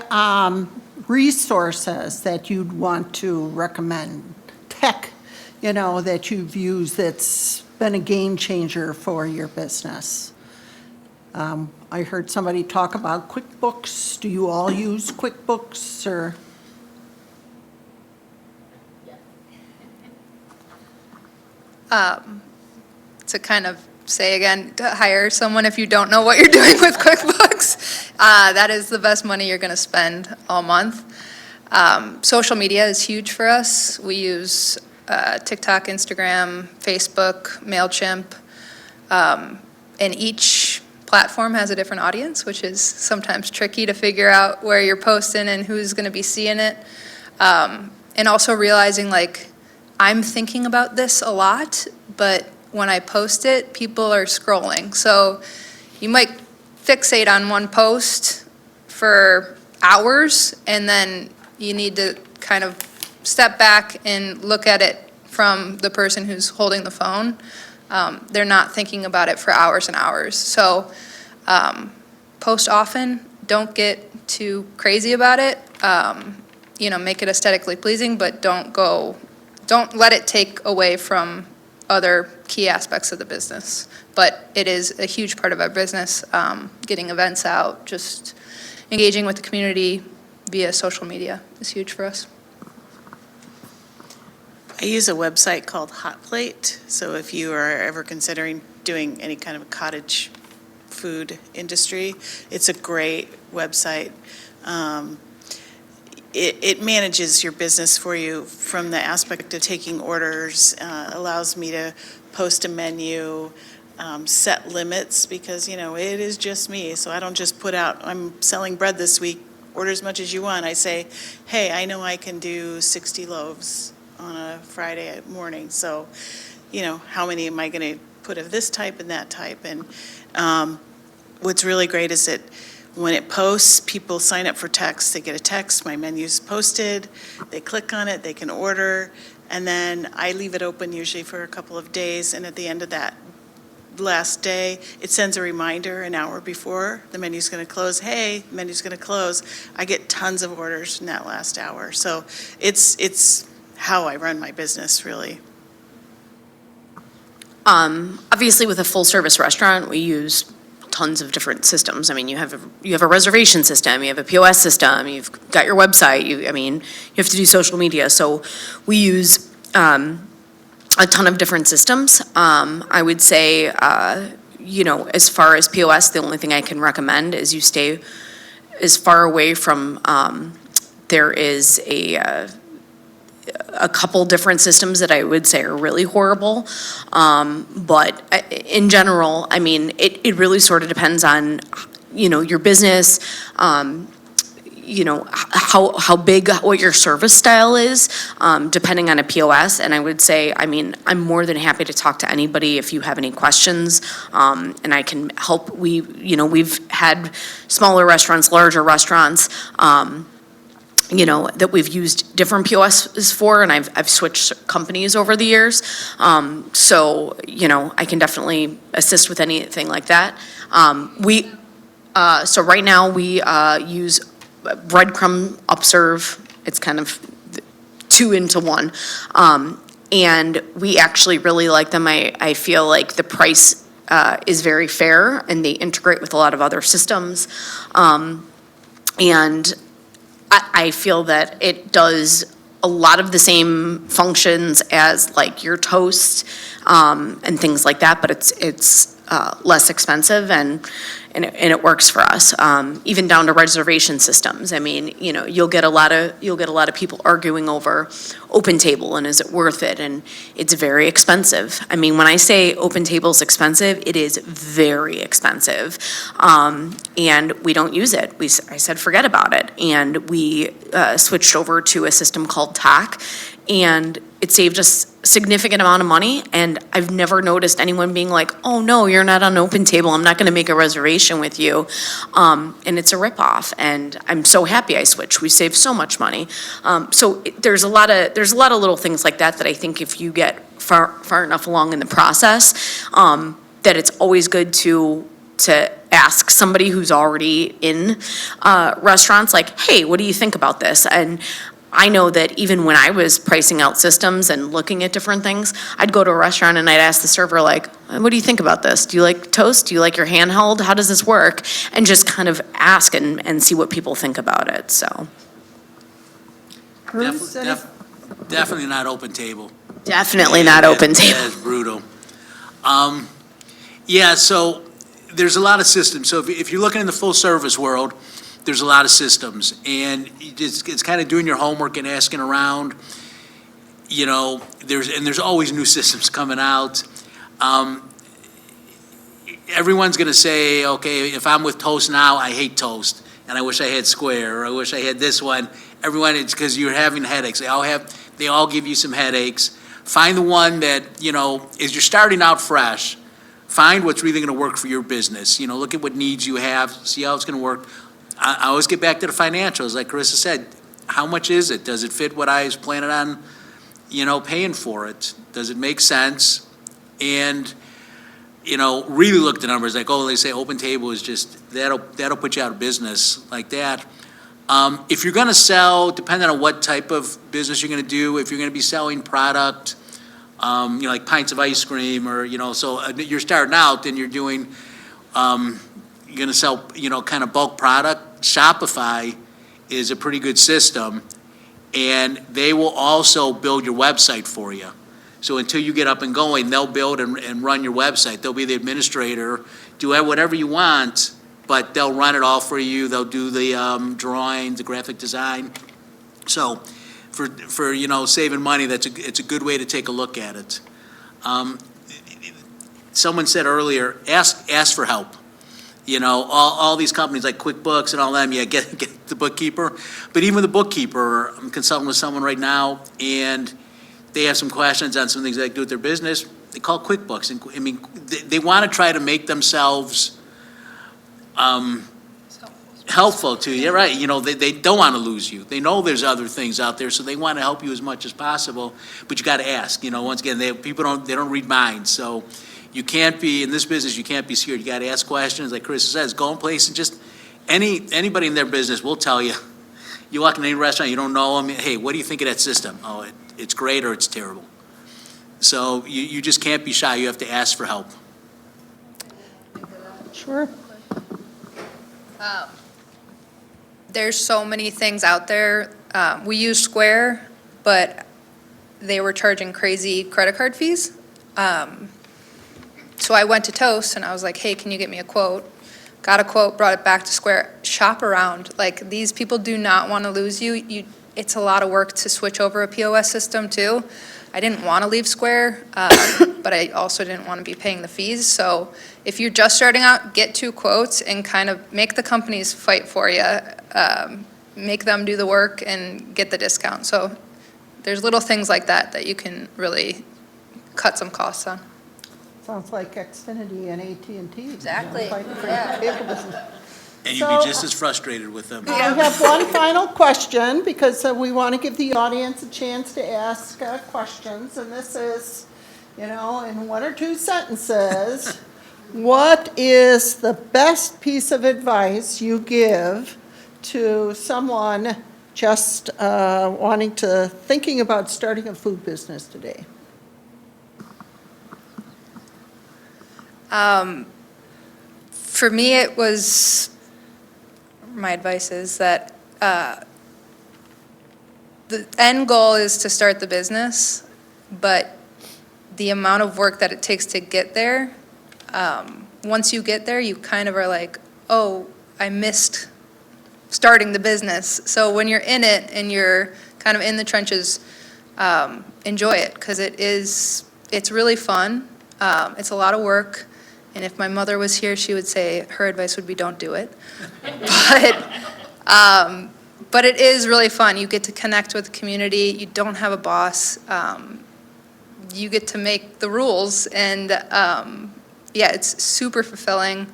resources that you'd want to recommend? Tech, that you've used that's been a game changer for your business? I heard somebody talk about QuickBooks. Do you all use QuickBooks, or? To kind of say again, to hire someone if you don't know what you're doing with QuickBooks. That is the best money you're going to spend all month. Social media is huge for us. We use TikTok, Instagram, Facebook, MailChimp. And each platform has a different audience, which is sometimes tricky to figure out where you're posting and who's going to be seeing it. And also realizing, like, I'm thinking about this a lot, but when I post it, people are scrolling. So you might fixate on one post for hours, and then you need to kind of step back and look at it from the person who's holding the phone. They're not thinking about it for hours and hours. So post often, don't get too crazy about it. Make it aesthetically pleasing, but don't let it take away from other key aspects of the business. But it is a huge part of our business, getting events out, just engaging with the community via social media is huge for us. I use a website called Hot Plate, so if you are ever considering doing any kind of cottage food industry, it's a great website. It manages your business for you from the aspect of taking orders, allows me to post a menu, set limits, because, it is just me, so I don't just put out, I'm selling bread this week, order as much as you want. I say, hey, I know I can do 60 loaves on a Friday morning, so, how many am I going to put of this type and that type? And what's really great is that when it posts, people sign up for text. They get a text, my menu's posted, they click on it, they can order. And then I leave it open usually for a couple of days, and at the end of that last day, it sends a reminder an hour before the menu's going to close. Hey, the menu's going to close. I get tons of orders in that last hour. So it's how I run my business, really. Obviously, with a full-service restaurant, we use tons of different systems. I mean, you have a reservation system, you have a POS system, you've got your website, you have to do social media. So we use a ton of different systems. I would say, as far as POS, the only thing I can recommend is you stay as far away from, there is a couple different systems that I would say are really horrible. But in general, I mean, it really sort of depends on, your business, how big, what your service style is, depending on a POS. And I would say, I mean, I'm more than happy to talk to anybody if you have any questions, and I can help. We've had smaller restaurants, larger restaurants, that we've used different POSs for, and I've switched companies over the years. So, I can definitely assist with anything like that. So right now we use Breadcrumb Upserve. It's kind of 2 into 1. And we actually really like them. I feel like the price is very fair, and they integrate with a lot of other systems. And I feel that it does a lot of the same functions as like your Toast and things like that, but it's less expensive and it works for us. Even down to reservation systems. I mean, you'll get a lot of people arguing over OpenTable and is it worth it? And it's very expensive. I mean, when I say OpenTable is expensive, it is very expensive. And we don't use it. I said forget about it. And we switched over to a system called TAC, and it saved us a significant amount of money, and I've never noticed anyone being like, oh no, you're not on OpenTable, I'm not gonna make a reservation with you. And it's a ripoff, and I'm so happy I switched. We saved so much money. There's a lot of little things like that I think if you get far enough along in the process, that it's always good to ask somebody who's already in restaurants, like, hey, what do you think about this? And I know that even when I was pricing out systems and looking at different things, I'd go to a restaurant and I'd ask the server, like, what do you think about this? Do you like Toast? Do you like your handheld? How does this work? And just kind of ask and see what people think about it, so. Bruce, Definitely not OpenTable. Definitely not OpenTable. That is brutal. Yeah, so there's a lot of systems. So if you're looking in the full service world, there's a lot of systems, and it's kind of doing your homework and asking around. There's always new systems coming out. Everyone's going to say, okay, if I'm with Toast now, I hate Toast, and I wish I had Square, or I wish I had this one. Everyone, it's because you're having headaches. They all give you some headaches. Find the one that as you're starting out fresh. Find what's really going to work for your business. Look at what needs you have. See how it's going to work. I always get back to the financials, like Carissa said. How much is it? Does it fit what I was planning on, paying for it? Does it make sense? And, really look at the numbers. Like, they say OpenTable is just, that'll put you out of business like that. If you're going to sell, depending on what type of business you're going to do, if you're going to be selling product, like pints of ice cream or, so you're starting out and you're doing, you're going to sell, kind of bulk product. Shopify is a pretty good system, and they will also build your website for you. So until you get up and going, they'll build and run your website. They'll be the administrator, do whatever you want, but they'll run it all for you. They'll do the drawings, the graphic design. So for saving money, it's a good way to take a look at it. Someone said earlier, ask for help. All these companies like QuickBooks and all them, get the bookkeeper. But even the bookkeeper, I'm consulting with someone right now, and they have some questions on some things they do with their business. They call QuickBooks. And they want to try to make themselves helpful to you, right? You know, they don't want to lose you. They know there's other things out there, so they want to help you as much as possible, but you got to ask. You know, once again, people don't read minds, so you can't be, in this business, you can't be scared. You got to ask questions, like Chris says, go in place and just, anybody in their business will tell you. You walk in any restaurant, you don't know them, hey, what do you think of that system? Oh, it's great or it's terrible. So you just can't be shy, you have to ask for help. Sure. There's so many things out there. We use Square, but they were charging crazy credit card fees. So I went to Toast and I was like, hey, can you get me a quote? Got a quote, brought it back to Square. Shop around. Like, these people do not want to lose you. It's a lot of work to switch over a POS system too. I didn't want to leave Square, but I also didn't want to be paying the fees. So if you're just starting out, get 2 quotes and kind of make the companies fight for you. Make them do the work and get the discount. So there's little things like that you can really cut some costs on. Sounds like Xfinity and AT&T. Exactly, Fighting for yeah. cable business. And you'd So- be just as frustrated with them. I have one final question, because we want to give the audience a chance to ask questions, and this is, in 1 or 2 sentences, what is the best piece of advice you give to someone just thinking about starting a food business today? For me, it was, my advice is that the end goal is to start the business, but the amount of work that it takes to get there, once you get there, you kind of are like, oh, I missed starting the business. So when you're in it and you're kind of in the trenches, enjoy it, because it's really fun. It's a lot of work. And if my mother was here, she would say her advice would be don't do it. But it is really fun. You get to connect with the community. You don't have a boss. You get to make the rules. And yeah, it's super fulfilling.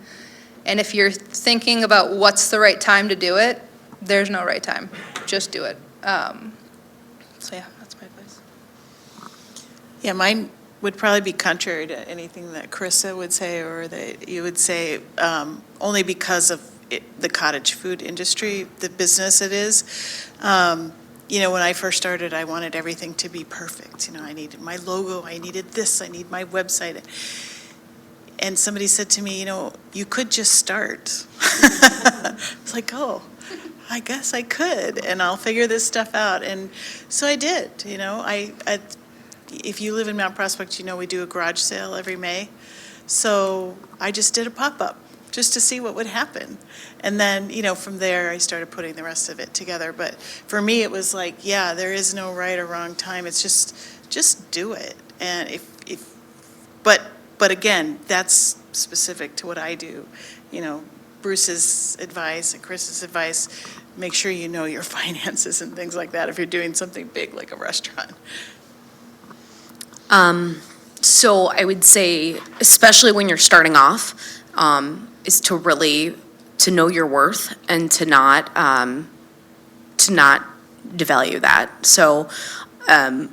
And if you're thinking about what's the right time to do it, there's no right time. Just do it. So yeah, that's my advice. Yeah, mine would probably be contrary to anything that Carissa would say or that you would say, only because of the cottage food industry, the business it is. When I first started, I wanted everything to be perfect. I needed my logo, I needed this, I need my website. And somebody said to me, you could just start. I was like, oh, I guess I could, and I'll figure this stuff out. And so I did, if you live in Mount Prospect, we do a garage sale every May. So I just did a pop-up just to see what would happen. And then, from there, I started putting the rest of it together. But for me, it was like, yeah, there is no right or wrong time. It's just do it. And but again, that's specific to what I do. Bruce's advice and Chris's advice, make sure you know your finances and things like that if you're doing something big like a restaurant. So I would say, especially when you're starting off, is to know your worth and to not devalue that. So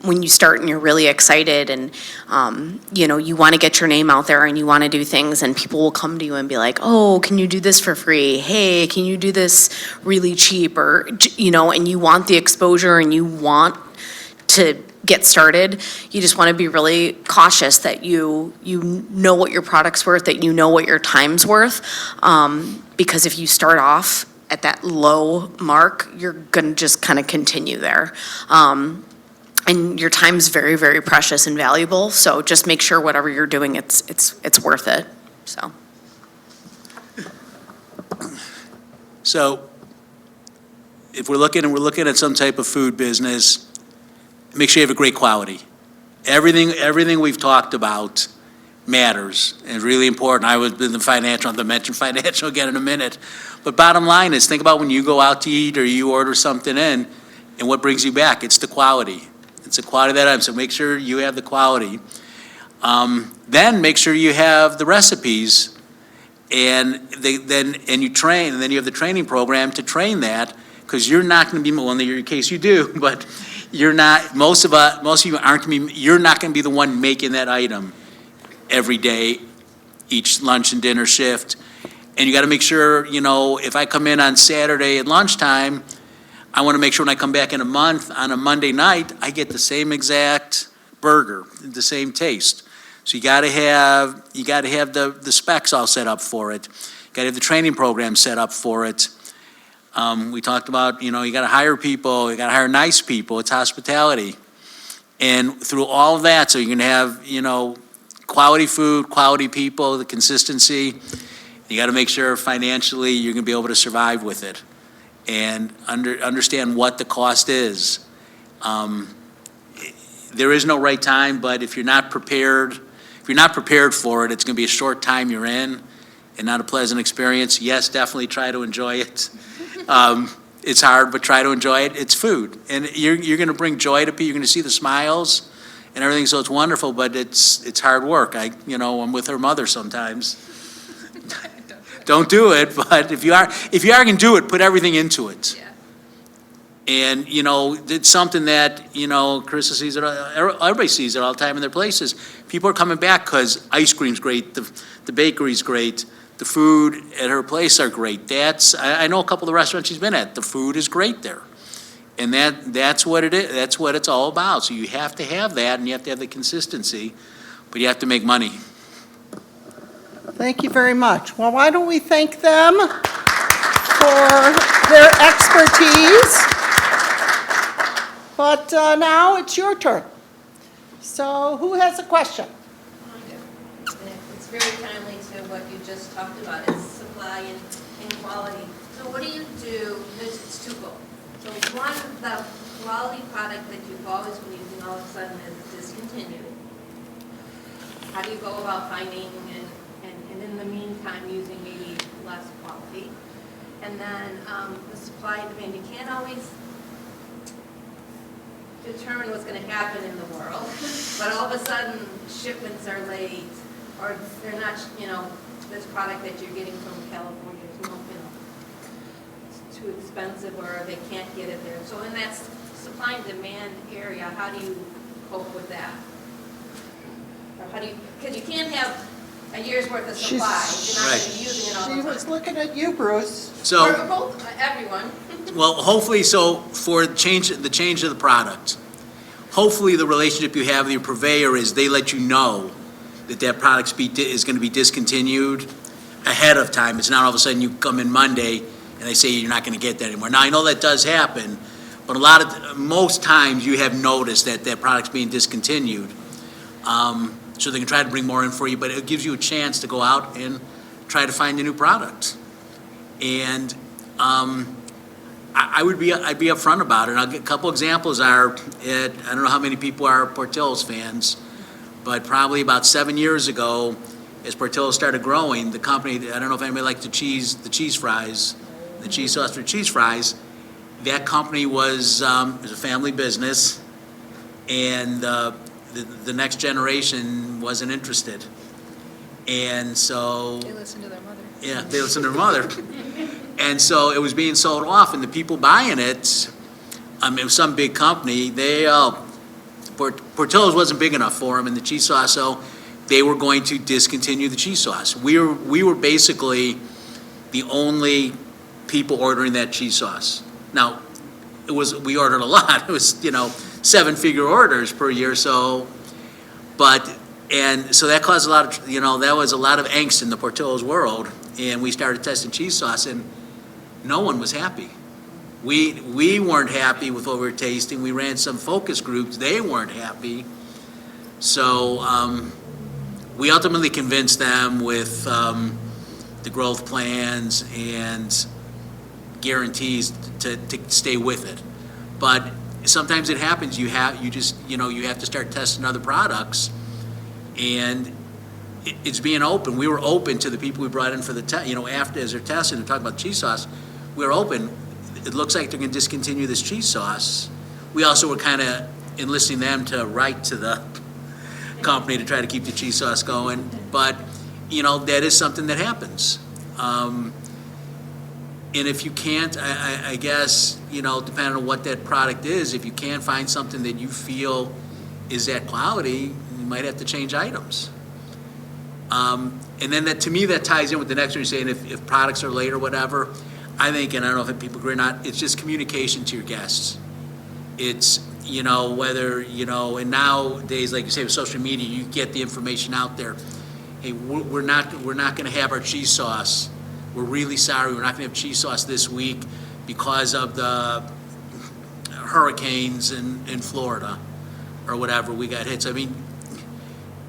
when you start and you're really excited and you want to get your name out there and you want to do things, and people will come to you and be like, oh, can you do this for free? Hey, can you do this really cheap? Or and you want the exposure and you want to get started. You just want to be really cautious that you know what your product's worth, that you know what your time's worth, because if you start off at that low mark, you're going to just kind of continue there. And your time's very, very precious and valuable, so just make sure whatever you're doing, it's worth it, so. So if we're looking at some type of food business, make sure you have a great quality. Everything we've talked about matters and is really important. I was in the financial, I'm going to mention financial again in a minute. But bottom line is, think about when you go out to eat or you order something in, and what brings you back? It's the quality. It's the quality of that item, so make sure you have the quality. Then make sure you have the recipes And and you train, and then you have the training program to train that, because you're not going to be, well, in your case you do, but you're not, most of you aren't going to be, you're not going to be the one making that item every day, each lunch and dinner shift. And you got to make sure, if I come in on Saturday at lunchtime, I want to make sure when I come back in a month, on a Monday night, I get the same exact burger, the same taste. So you got to have the specs all set up for it. You got to have the training program set up for it. We talked about, you got to hire people, you got to hire nice people, it's hospitality. And through all of that, so you're going to have, quality food, quality people, the consistency. You got to make sure financially you're going to be able to survive with it and understand what the cost is. There is no right time, but if you're not prepared for it, it's going to be a short time you're in and not a pleasant experience. Yes, definitely try to enjoy it. It's hard, but try to enjoy it. It's food, and you're going to bring joy to people. You're going to see the smiles and everything, so it's wonderful, but it's hard work. I'm with her mother sometimes. Don't do it, but if you are going to do it, put everything into it. Yeah. And, it's something that, Carissa sees it, everybody sees it all the time in their places. People are coming back because ice cream's great, the bakery's great, the food at her place are great. I know a couple of the restaurants she's been at, the food is great there. And that's what it is, that's what it's all about. So you have to have that, and you have to have the consistency, but you have to make money. Thank you very much. Well, why don't we thank them for their expertise? But now it's your turn. So who has a question? It's very timely to what you just talked about, is supply and quality. So what do you do, it's twofold. So one, the quality product that you've always been using all of a sudden is discontinued. How do you go about finding and in the meantime using maybe less quality? And then the supply and demand, you can't always determine what's going to happen in the world, but all of a sudden shipments are late, or they're not, this product that you're getting from California is it's too expensive, or they can't get it there. So in that supply and demand area, how do you cope with that? Or how do you, because you can't have a year's worth of supply, if you're not going to be using it all She the time. was looking at you, Bruce. So. Or both, everyone. Well, hopefully, so for the change of the product, hopefully the relationship you have with your purveyor is they let you know that product is going to be discontinued ahead of time. It's not all of a sudden you come in Monday and they say you're not going to get that anymore. Now, I know that does happen, but most times you have noticed that product's being discontinued. So they can try to bring more in for you, but it gives you a chance to go out and try to find a new product. And I'd be upfront about it. I'll get a couple examples I don't know how many people are Portillo's fans, but probably about 7 years ago, as Portillo started growing, the company, I don't know if anybody liked the cheese fries, the cheese sauce for cheese fries, that company was a family business, and the next generation wasn't interested. And so. They listen to their mother. Yeah, they listen to their mother. And so it was being sold off, and the people buying it, it was some big company, Portillo's wasn't big enough for them in the cheese sauce, so they were going to discontinue the cheese sauce. We were basically the only people ordering that cheese sauce. Now, we ordered a lot. It was, 7-figure orders per year, so that caused a lot of, that was a lot of angst in the Portillo's world, and we started testing cheese sauce, and no one was happy. We weren't happy with what we were tasting. We ran some focus groups. They weren't happy. So we ultimately convinced them with the growth plans and guarantees to stay with it. But sometimes it happens. You have to start testing other products, and it's being open. We were open to the people we brought in for the after as they're testing and talking about cheese sauce. We were open. It looks like they're going to discontinue this cheese sauce. We also were kind of enlisting them to write to the company to try to keep the cheese sauce going. But that is something that happens. And if you can't, I guess, depending on what that product is, if you can't find something that you feel is that quality, you might have to change items. And then to me, that ties in with the next one, you're saying if products are late or whatever. I think, and I don't know if people agree or not, it's just communication to your guests. It's, whether, and nowadays, like you say, with social media, you get the information out there. Hey, we're not going to have our cheese sauce. We're really sorry, we're not going to have cheese sauce this week because of the hurricanes in Florida or whatever we got hit. So, I mean,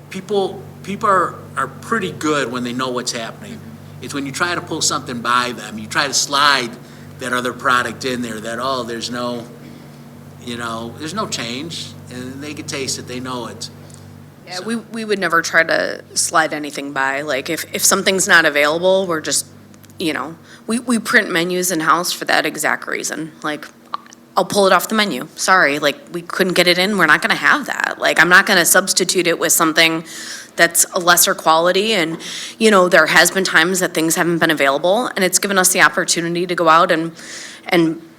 people are pretty good when they know what's happening. It's when you try to pull something by them, you try to slide that other product in there that, there's no change, and they can taste it, they know it. Yeah, we would never try to slide anything by. Like, if something's not available, we're just, we print menus in-house for that exact reason. Like, I'll pull it off the menu. Sorry, like, we couldn't get it in, we're not gonna have that. Like, I'm not gonna substitute it with something that's a lesser quality, and, there has been times that things haven't been available, and it's given us the opportunity to go out and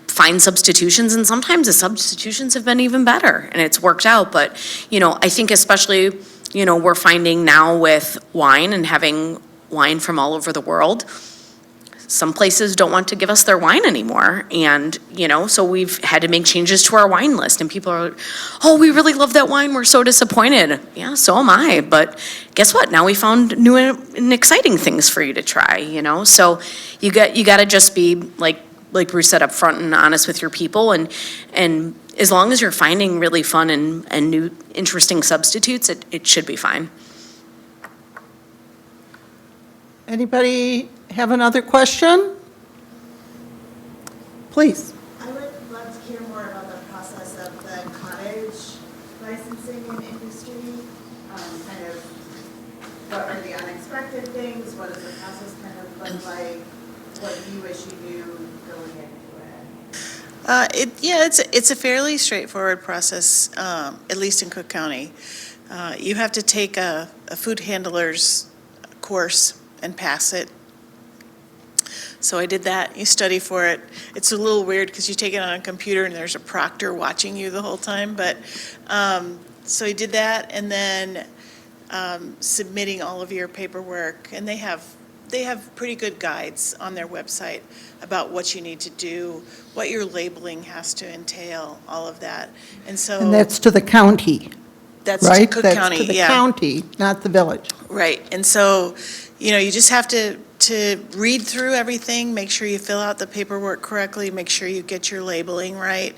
find substitutions, and sometimes the substitutions have been even better, and it's worked out. But, I think especially, we're finding now with wine and having wine from all over the world, some places don't want to give us their wine anymore. And, so we've had to make changes to our wine list, and people are, oh, we really love that wine, we're so disappointed. Yeah, so am I. But guess what? Now we found new and exciting things for you to try, So you got to just be like Bruce said, up front and honest with your people. And as long as you're finding really fun and new, interesting substitutes, it should be fine. Anybody have another question? Please. I would love to hear more about the process of the cottage licensing and industry. Kind of, what are the unexpected things? What does the process kind of look like? What do you wish you knew going into it? It's a fairly straightforward process, at least in Cook County. You have to take a food handler's course and pass it. So I did that. You study for it. It's a little weird because you take it on a computer and there's a proctor watching you the whole time. But so I did that, and then submitting all of your paperwork, and they have pretty good guides on their website about what you need to do, what your labeling has to entail, all of that. And so And that's to the county, that's to right? Cook That's County, to the yeah. county, not the village. Right, and so, you just have to read through everything, make sure you fill out the paperwork correctly, make sure you get your labeling right.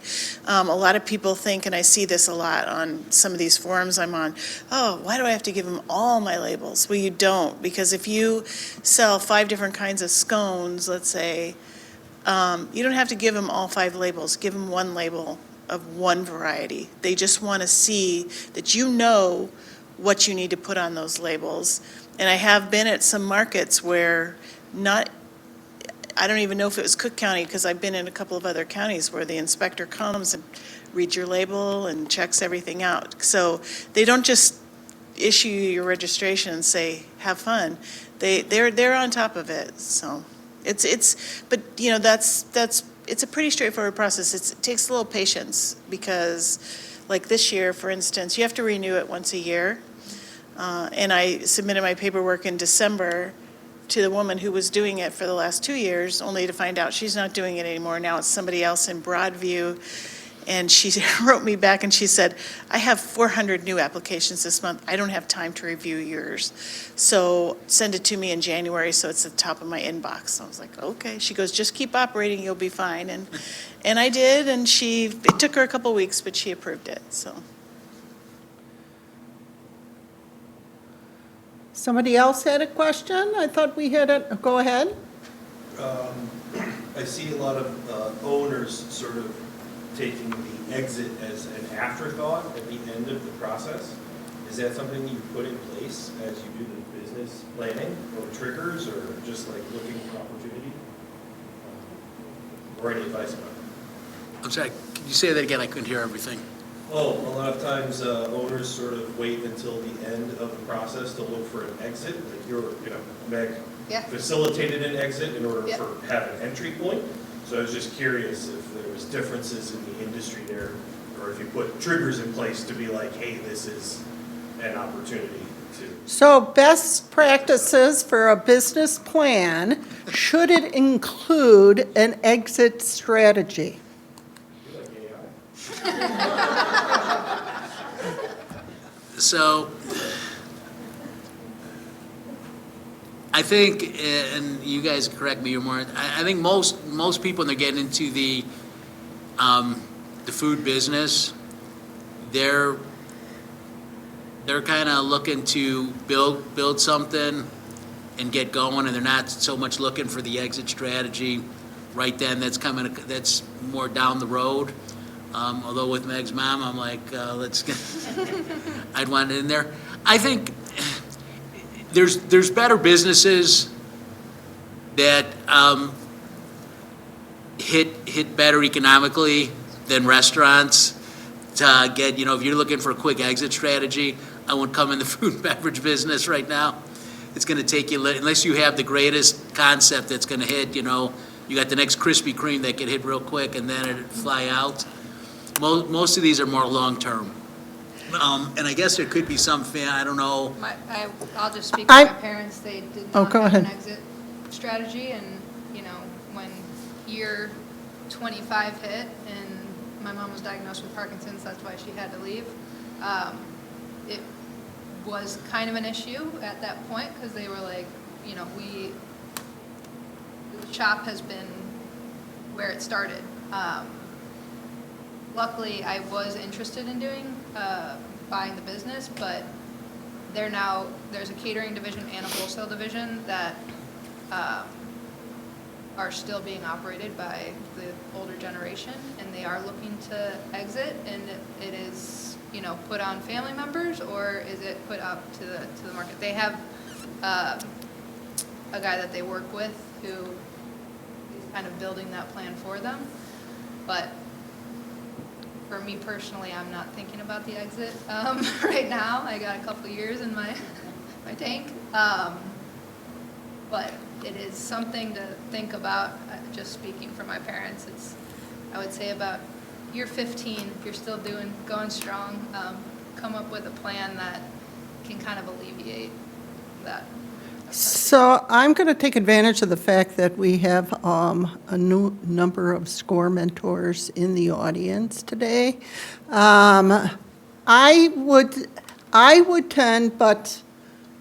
A lot of people think, and I see this a lot on some of these forums I'm on, oh, why do I have to give them all my labels? Well, you don't, because if you sell 5 different kinds of scones, let's say, you don't have to give them all 5 labels, give them 1 label of 1 variety. They just want to see that you know what you need to put on those labels. And I have been at some markets where I don't even know if it was Cook County, because I've been in a couple of other counties where the inspector comes and reads your label and checks everything out. So they don't just issue you your registration and say, have fun. They're on top of it. So it's a pretty straightforward process. It takes a little patience because, like this year, for instance, you have to renew it once a year. And I submitted my paperwork in December to the woman who was doing it for the last 2 years, only to find out she's not doing it anymore. Now it's somebody else in Broadview. And she wrote me back and she said, I have 400 new applications this month. I don't have time to review yours. So send it to me in January so it's at the top of my inbox. I was like, okay. She goes, just keep operating, you'll be fine. And I did, and it took her a couple weeks, but she approved it, so. Somebody else had a question? I thought we had a, go ahead. I see a lot of owners sort of taking the exit as an afterthought at the end of the process. Is that something you put in place as you do the business planning, or triggers, or just like looking for opportunity? Or any advice about it? I'm sorry, can you say that again? I couldn't hear everything. Oh, a lot of times owners sort of wait until the end of the process to look for an exit, like Meg Yeah. facilitated an exit in order Yeah. for have an entry point. So I was just curious if there was differences in the industry there, or if you put triggers in place to be like, hey, this is an opportunity to. So best practices for a business plan, should it include an exit strategy? You're like AI. So, I think, and you guys correct me, more. I think most people when they're getting into the food business, they're kind of looking to build something and get going, and they're not so much looking for the exit strategy right then. That's more down the road. Although with Meg's mom, I'm like, let's get, I'd want it in there. I think there's better businesses that hit better economically than restaurants to get, if you're looking for a quick exit strategy, I wouldn't come in the food and beverage business right now. It's going to take you, unless you have the greatest concept that's going to hit, you got the next Krispy Kreme that could hit real quick and then it'd fly out. Most of these are more long-term. And I guess there could be some I don't know. I'll just speak for my parents. They did Oh, not go have an ahead. exit strategy, and, when year 25 hit and my mom was diagnosed with Parkinson's, that's why she had to leave. It was kind of an issue at that point, because they were like, the shop has been where it started. Luckily, I was interested in buying the business, but there's a catering division and a wholesale division that are still being operated by the older generation, and they are looking to exit, and it is, put on family members, or is it put up to the market? They have a guy that they work with who is kind of building that plan for them, but for me personally, I'm not thinking about the exit right now. I got a couple years in my tank. But it is something to think about. Just speaking for my parents, I would say about year 15, if you're still going strong, come up with a plan that can kind of alleviate that. So I'm going to take advantage of the fact that we have a new number of SCORE mentors in the audience today. I would tend, but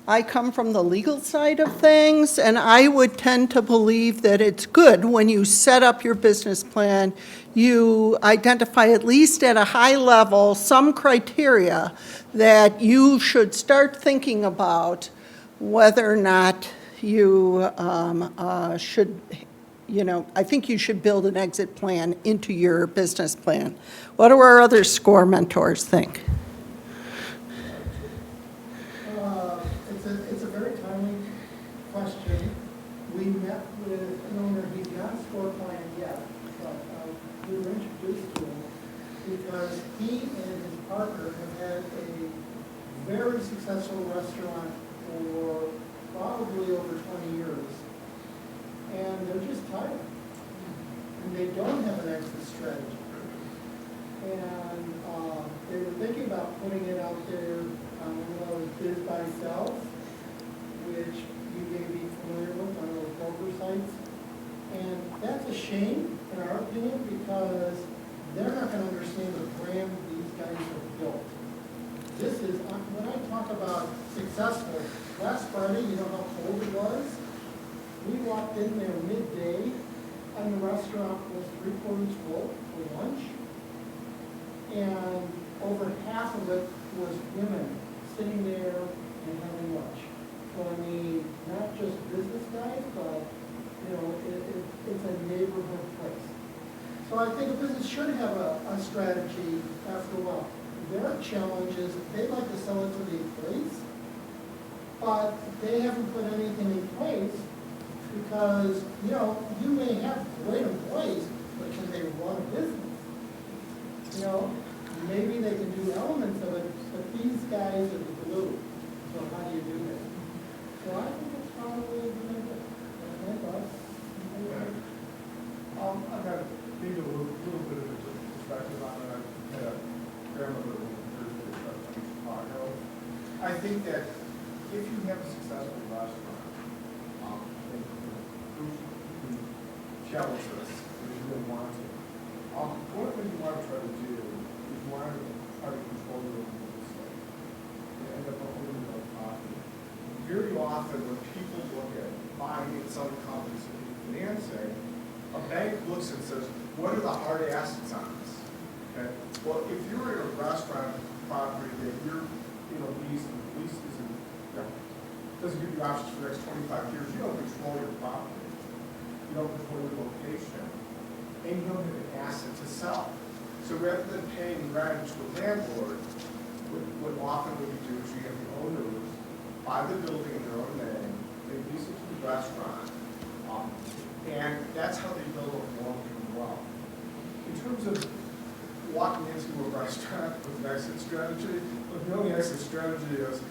I come from the legal side of things, and I would tend to believe that it's good when you set up your business plan, you identify at least at a high level some criteria that you should start thinking about whether or not you should, I think you should build an exit plan into your business plan. What do our other SCORE mentors think? It's a very timely question. We met with an owner, he's not SCORE plan yet, but we were introduced to him because he and his partner have had a very successful restaurant for probably over 20 years. And they're just tired. And they don't have an exit strategy. And they were thinking about putting it out there on one of those bid by sales, which you may be familiar with, on those broker sites. And that's a shame, in our opinion, because they're not going to understand the brand these guys have built. This is, when I talk about successful, last Friday, you know how cold it was? We walked in there midday, and the restaurant was 3/4 full for lunch. And over half of it was women sitting there and having lunch. So I mean, not just business guys, but, it's a neighborhood place. So I think a business should have a strategy after a while. Their challenge is they'd like to sell it to the employees, but they haven't put anything in place because, you may have great employees, but can they run a business? Maybe they I think that if you have a successful restaurant, I think you can challenge this if you really want to. One of the things you want to try to do is you want to try to control your own real estate. You end up owning your own property. Very often when people look at buying and selling companies and financing, a bank looks and says, what are the hard assets on this? Okay? Well, if you're in a restaurant property that you're, lease isn't, doesn't give you options for the next 25 years, you don't control your property. You don't control your location. And you don't have an asset to sell. So rather than paying rent to a landlord, what often what you do is you have the owners buy the building in their own name, they lease it to the restaurant, and that's how they build up long-term wealth. In terms of walking into a restaurant with an exit strategy, look, the only exit strategy is,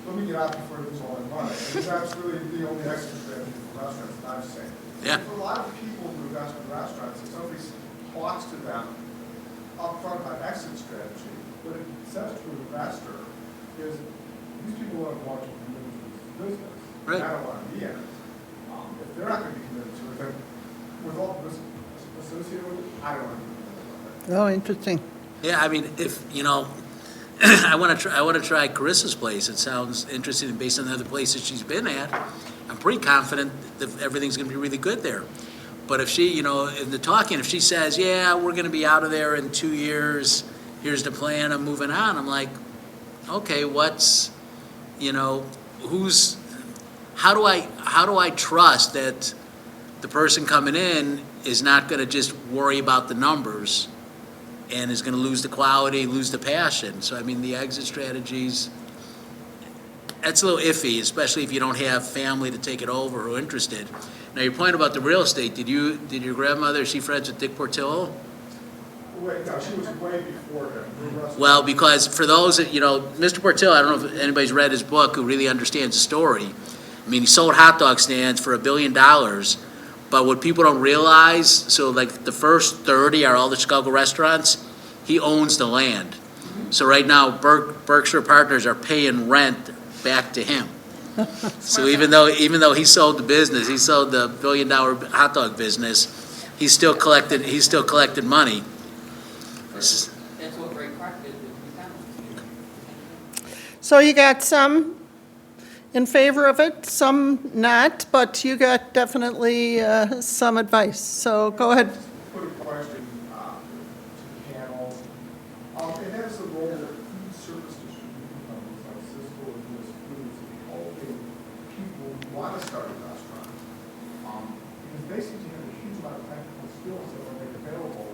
let me get out before I lose all my money. And that's really the only exit strategy for restaurants that I'm saying. Yeah. For a lot of people who invest in restaurants, if somebody talks to them upfront about exit strategy, what it says to an investor is, these people want to watch a committed to this business. Right. And I don't want to be in it. If they're not going to be committed to it, then with all the risk associated with it, I don't want to be committed with it. Oh, interesting. Yeah, I mean, if, I want to try Carissa's place. It sounds interesting, and based on the other places she's been at, I'm pretty confident that everything's going to be really good there. But if she, in the talking, if she says, yeah, we're going to be out of there in 2 years, here's the plan, I'm moving on, I'm like, okay, how do I trust that the person coming in is not going to just worry about the numbers and is going to lose the quality, lose the passion? So, I mean, the exit strategies, that's a little iffy, especially if you don't have family to take it over who are interested. Now, your point about the real estate, did your grandmother, is she friends with Dick Portillo? Wait, no, she was way before him. Well, because for those that, Mr. Portillo, I don't know if anybody's read his book who really understands the story. I mean, he sold hot dog stands for $1 billion, but what people don't realize, so like the first 30 are all the Chicago restaurants, he owns the land. So right now, Berkshire Partners are paying rent back to him. So even though he sold the business, he sold the $1 billion hot dog business, he's still collecting money. That's what Ray Kroc did with McDonald's. So you got some in favor of it, some not, but you got definitely some advice. So go ahead. Put a question to the panel. It has the role of food service distribution companies like Cisco and US Foods helping people who want to start a restaurant. Because they seem to have a huge amount of technical skills that are made available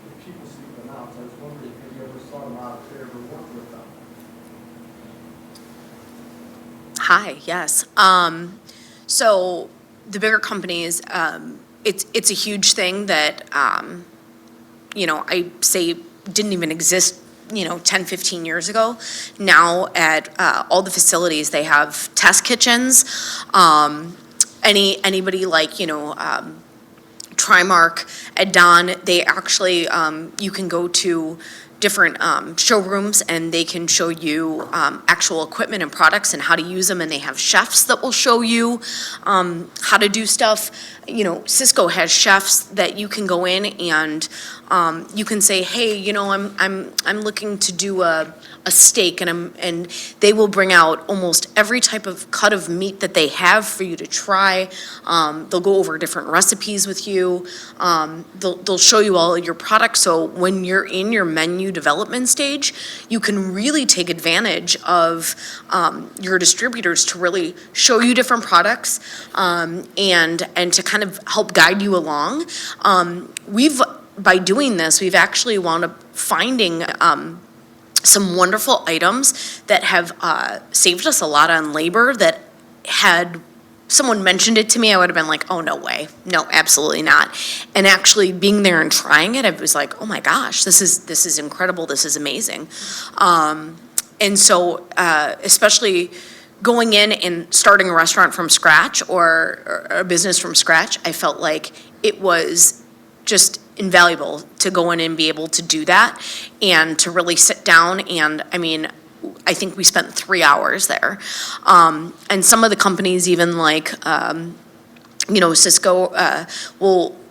if people seek them out. So I was wondering if you ever sought them out, if they ever worked with them. Hi, yes. So the bigger companies, it's a huge thing that, I say didn't even exist, 10, 15 years ago. Now at all the facilities, they have test kitchens. Anybody like, Trimark, at Don, they actually, you can go to different showrooms and they can show you actual equipment and products and how to use them, and they have chefs that will show you how to do stuff. Cisco has chefs that you can go in and you can say, hey, I'm looking to do a steak, and they will bring out almost every type of cut of meat that they have for you to try. They'll go over different recipes with you. They'll show you all your products, so when you're in your menu development stage, you can really take advantage of your distributors to really show you different products and to kind of help guide you along. By doing this, we've actually wound up finding some wonderful items that have saved us a lot on labor. That had someone mentioned it to me, I would have been like, oh, no way. No, absolutely not. And actually being there and trying it, I was like, oh my gosh, this is incredible. This is amazing. And so especially going in and starting a restaurant from scratch or a business from scratch, I felt like it was just invaluable to go in and be able to do that and to really sit down. And I mean, I think we spent 3 hours there. And some of the companies, even like, Cisco,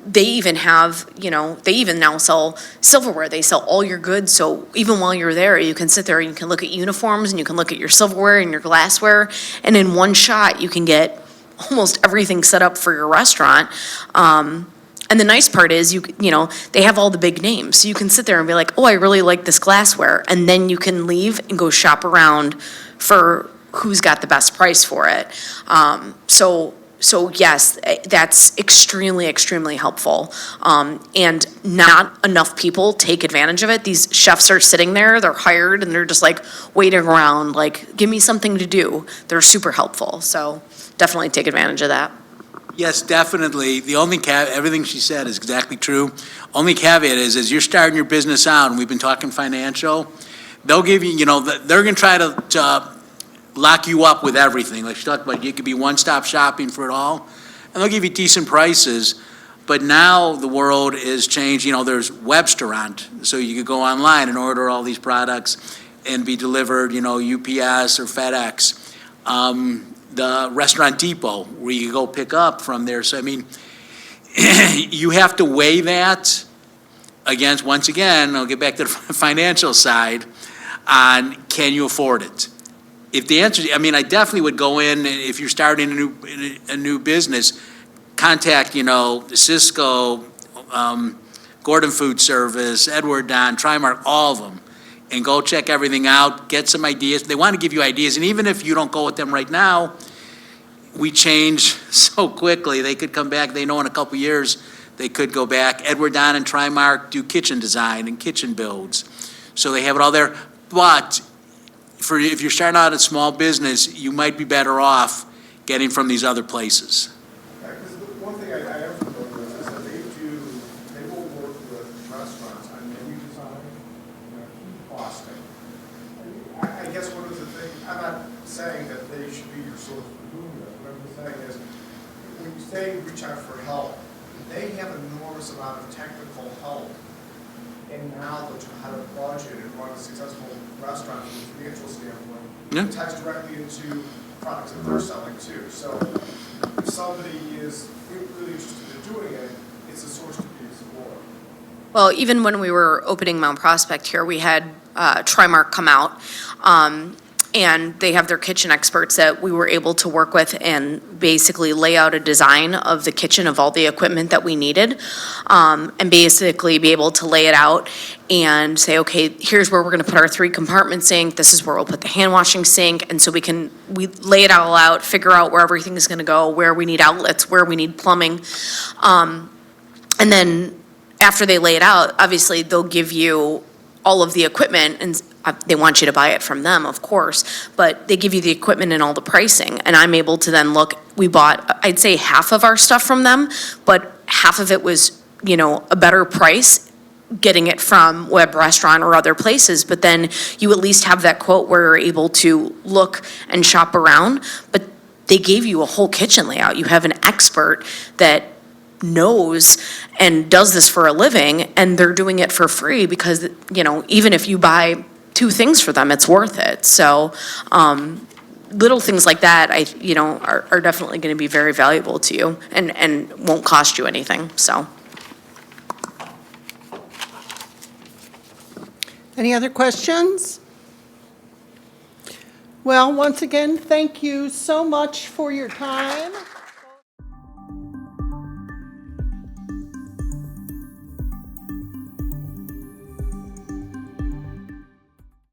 they even have, they even now sell silverware. They sell all your goods. So even while you're there, you can sit there and you can look at uniforms and you can look at your silverware and your glassware. And in one shot, you can get almost everything set up for your restaurant. And the nice part is, they have all the big names. So you can sit there and be like, oh, I really like this glassware. And then you can leave and go shop around for who's got the best price for it. So yes, that's extremely, extremely helpful. And not enough people take advantage of it. These chefs are sitting there, they're hired, and they're just like waiting around, like, give me something to do. They're super helpful. So definitely take advantage of that. Yes, definitely. The only everything she said is exactly true. Only caveat is, as you're starting your business out, and we've been talking financial, they'll give you, they're gonna try to lock you up with everything. Like she talked about, you could be one-stop shopping for it all, and they'll give you decent prices. But now the world is changed. There's Webstaurant, so you could go online and order all these products and be delivered, UPS or FedEx. The Restaurant Depot, where you go pick up from there. So, you have to weigh that against, once again, I'll get back to the financial side, on can you afford it? If the answer, I definitely would go in, if you're starting a new business, contact, Cisco, Gordon Food Service, Edward Don, Trimark, all of them, and go check everything out, get some ideas. They want to give you ideas, and even if you don't go with them right now, we change so quickly. They could come back, they know in a couple years, they could go back. Edward Don and Trimark do kitchen design and kitchen builds, so they have it all there. But if you're starting out a small business, you might be better off getting from these other places. Because one thing I am familiar with is that they will work with restaurants on menu design, food costing. I guess one of the things, I'm not saying that they should be your source for doing this. What I'm saying is, when you say reach out for help, they have an enormous amount of technical help and knowledge of how to budget and run a successful restaurant from a financial standpoint. Yeah. It ties directly into products that they're selling too. So if somebody is really interested in doing it, it's a source to be explored. Well, even when we were opening Mount Prospect here, we had Trimark come out, and they have their kitchen experts that we were able to work with and basically lay out a design of the kitchen of all the equipment that we needed, and basically be able to lay it out and say, okay, here's where we're gonna put our 3-compartment sink, this is where we'll put the hand washing sink, and so we lay it all out, figure out where everything is gonna go, where we need outlets, where we need plumbing. And then after they lay it out, obviously they'll give you all of the equipment, and they want you to buy it from them, of course, but they give you the equipment and all the pricing, and I'm able to then look, we bought, I'd say half of our stuff from them, but half of it was, a better price, getting it from Web Restaurant or other places, but then you at least have that quote where you're able to look and shop around, but they gave you a whole kitchen layout. You have an expert that knows and does this for a living, and they're doing it for free because, even if you buy 2 things for them, it's worth it. So, little things like that, are definitely going to be very valuable to you and won't cost you anything, so. Any other questions? Well, once again, thank you so much for your time.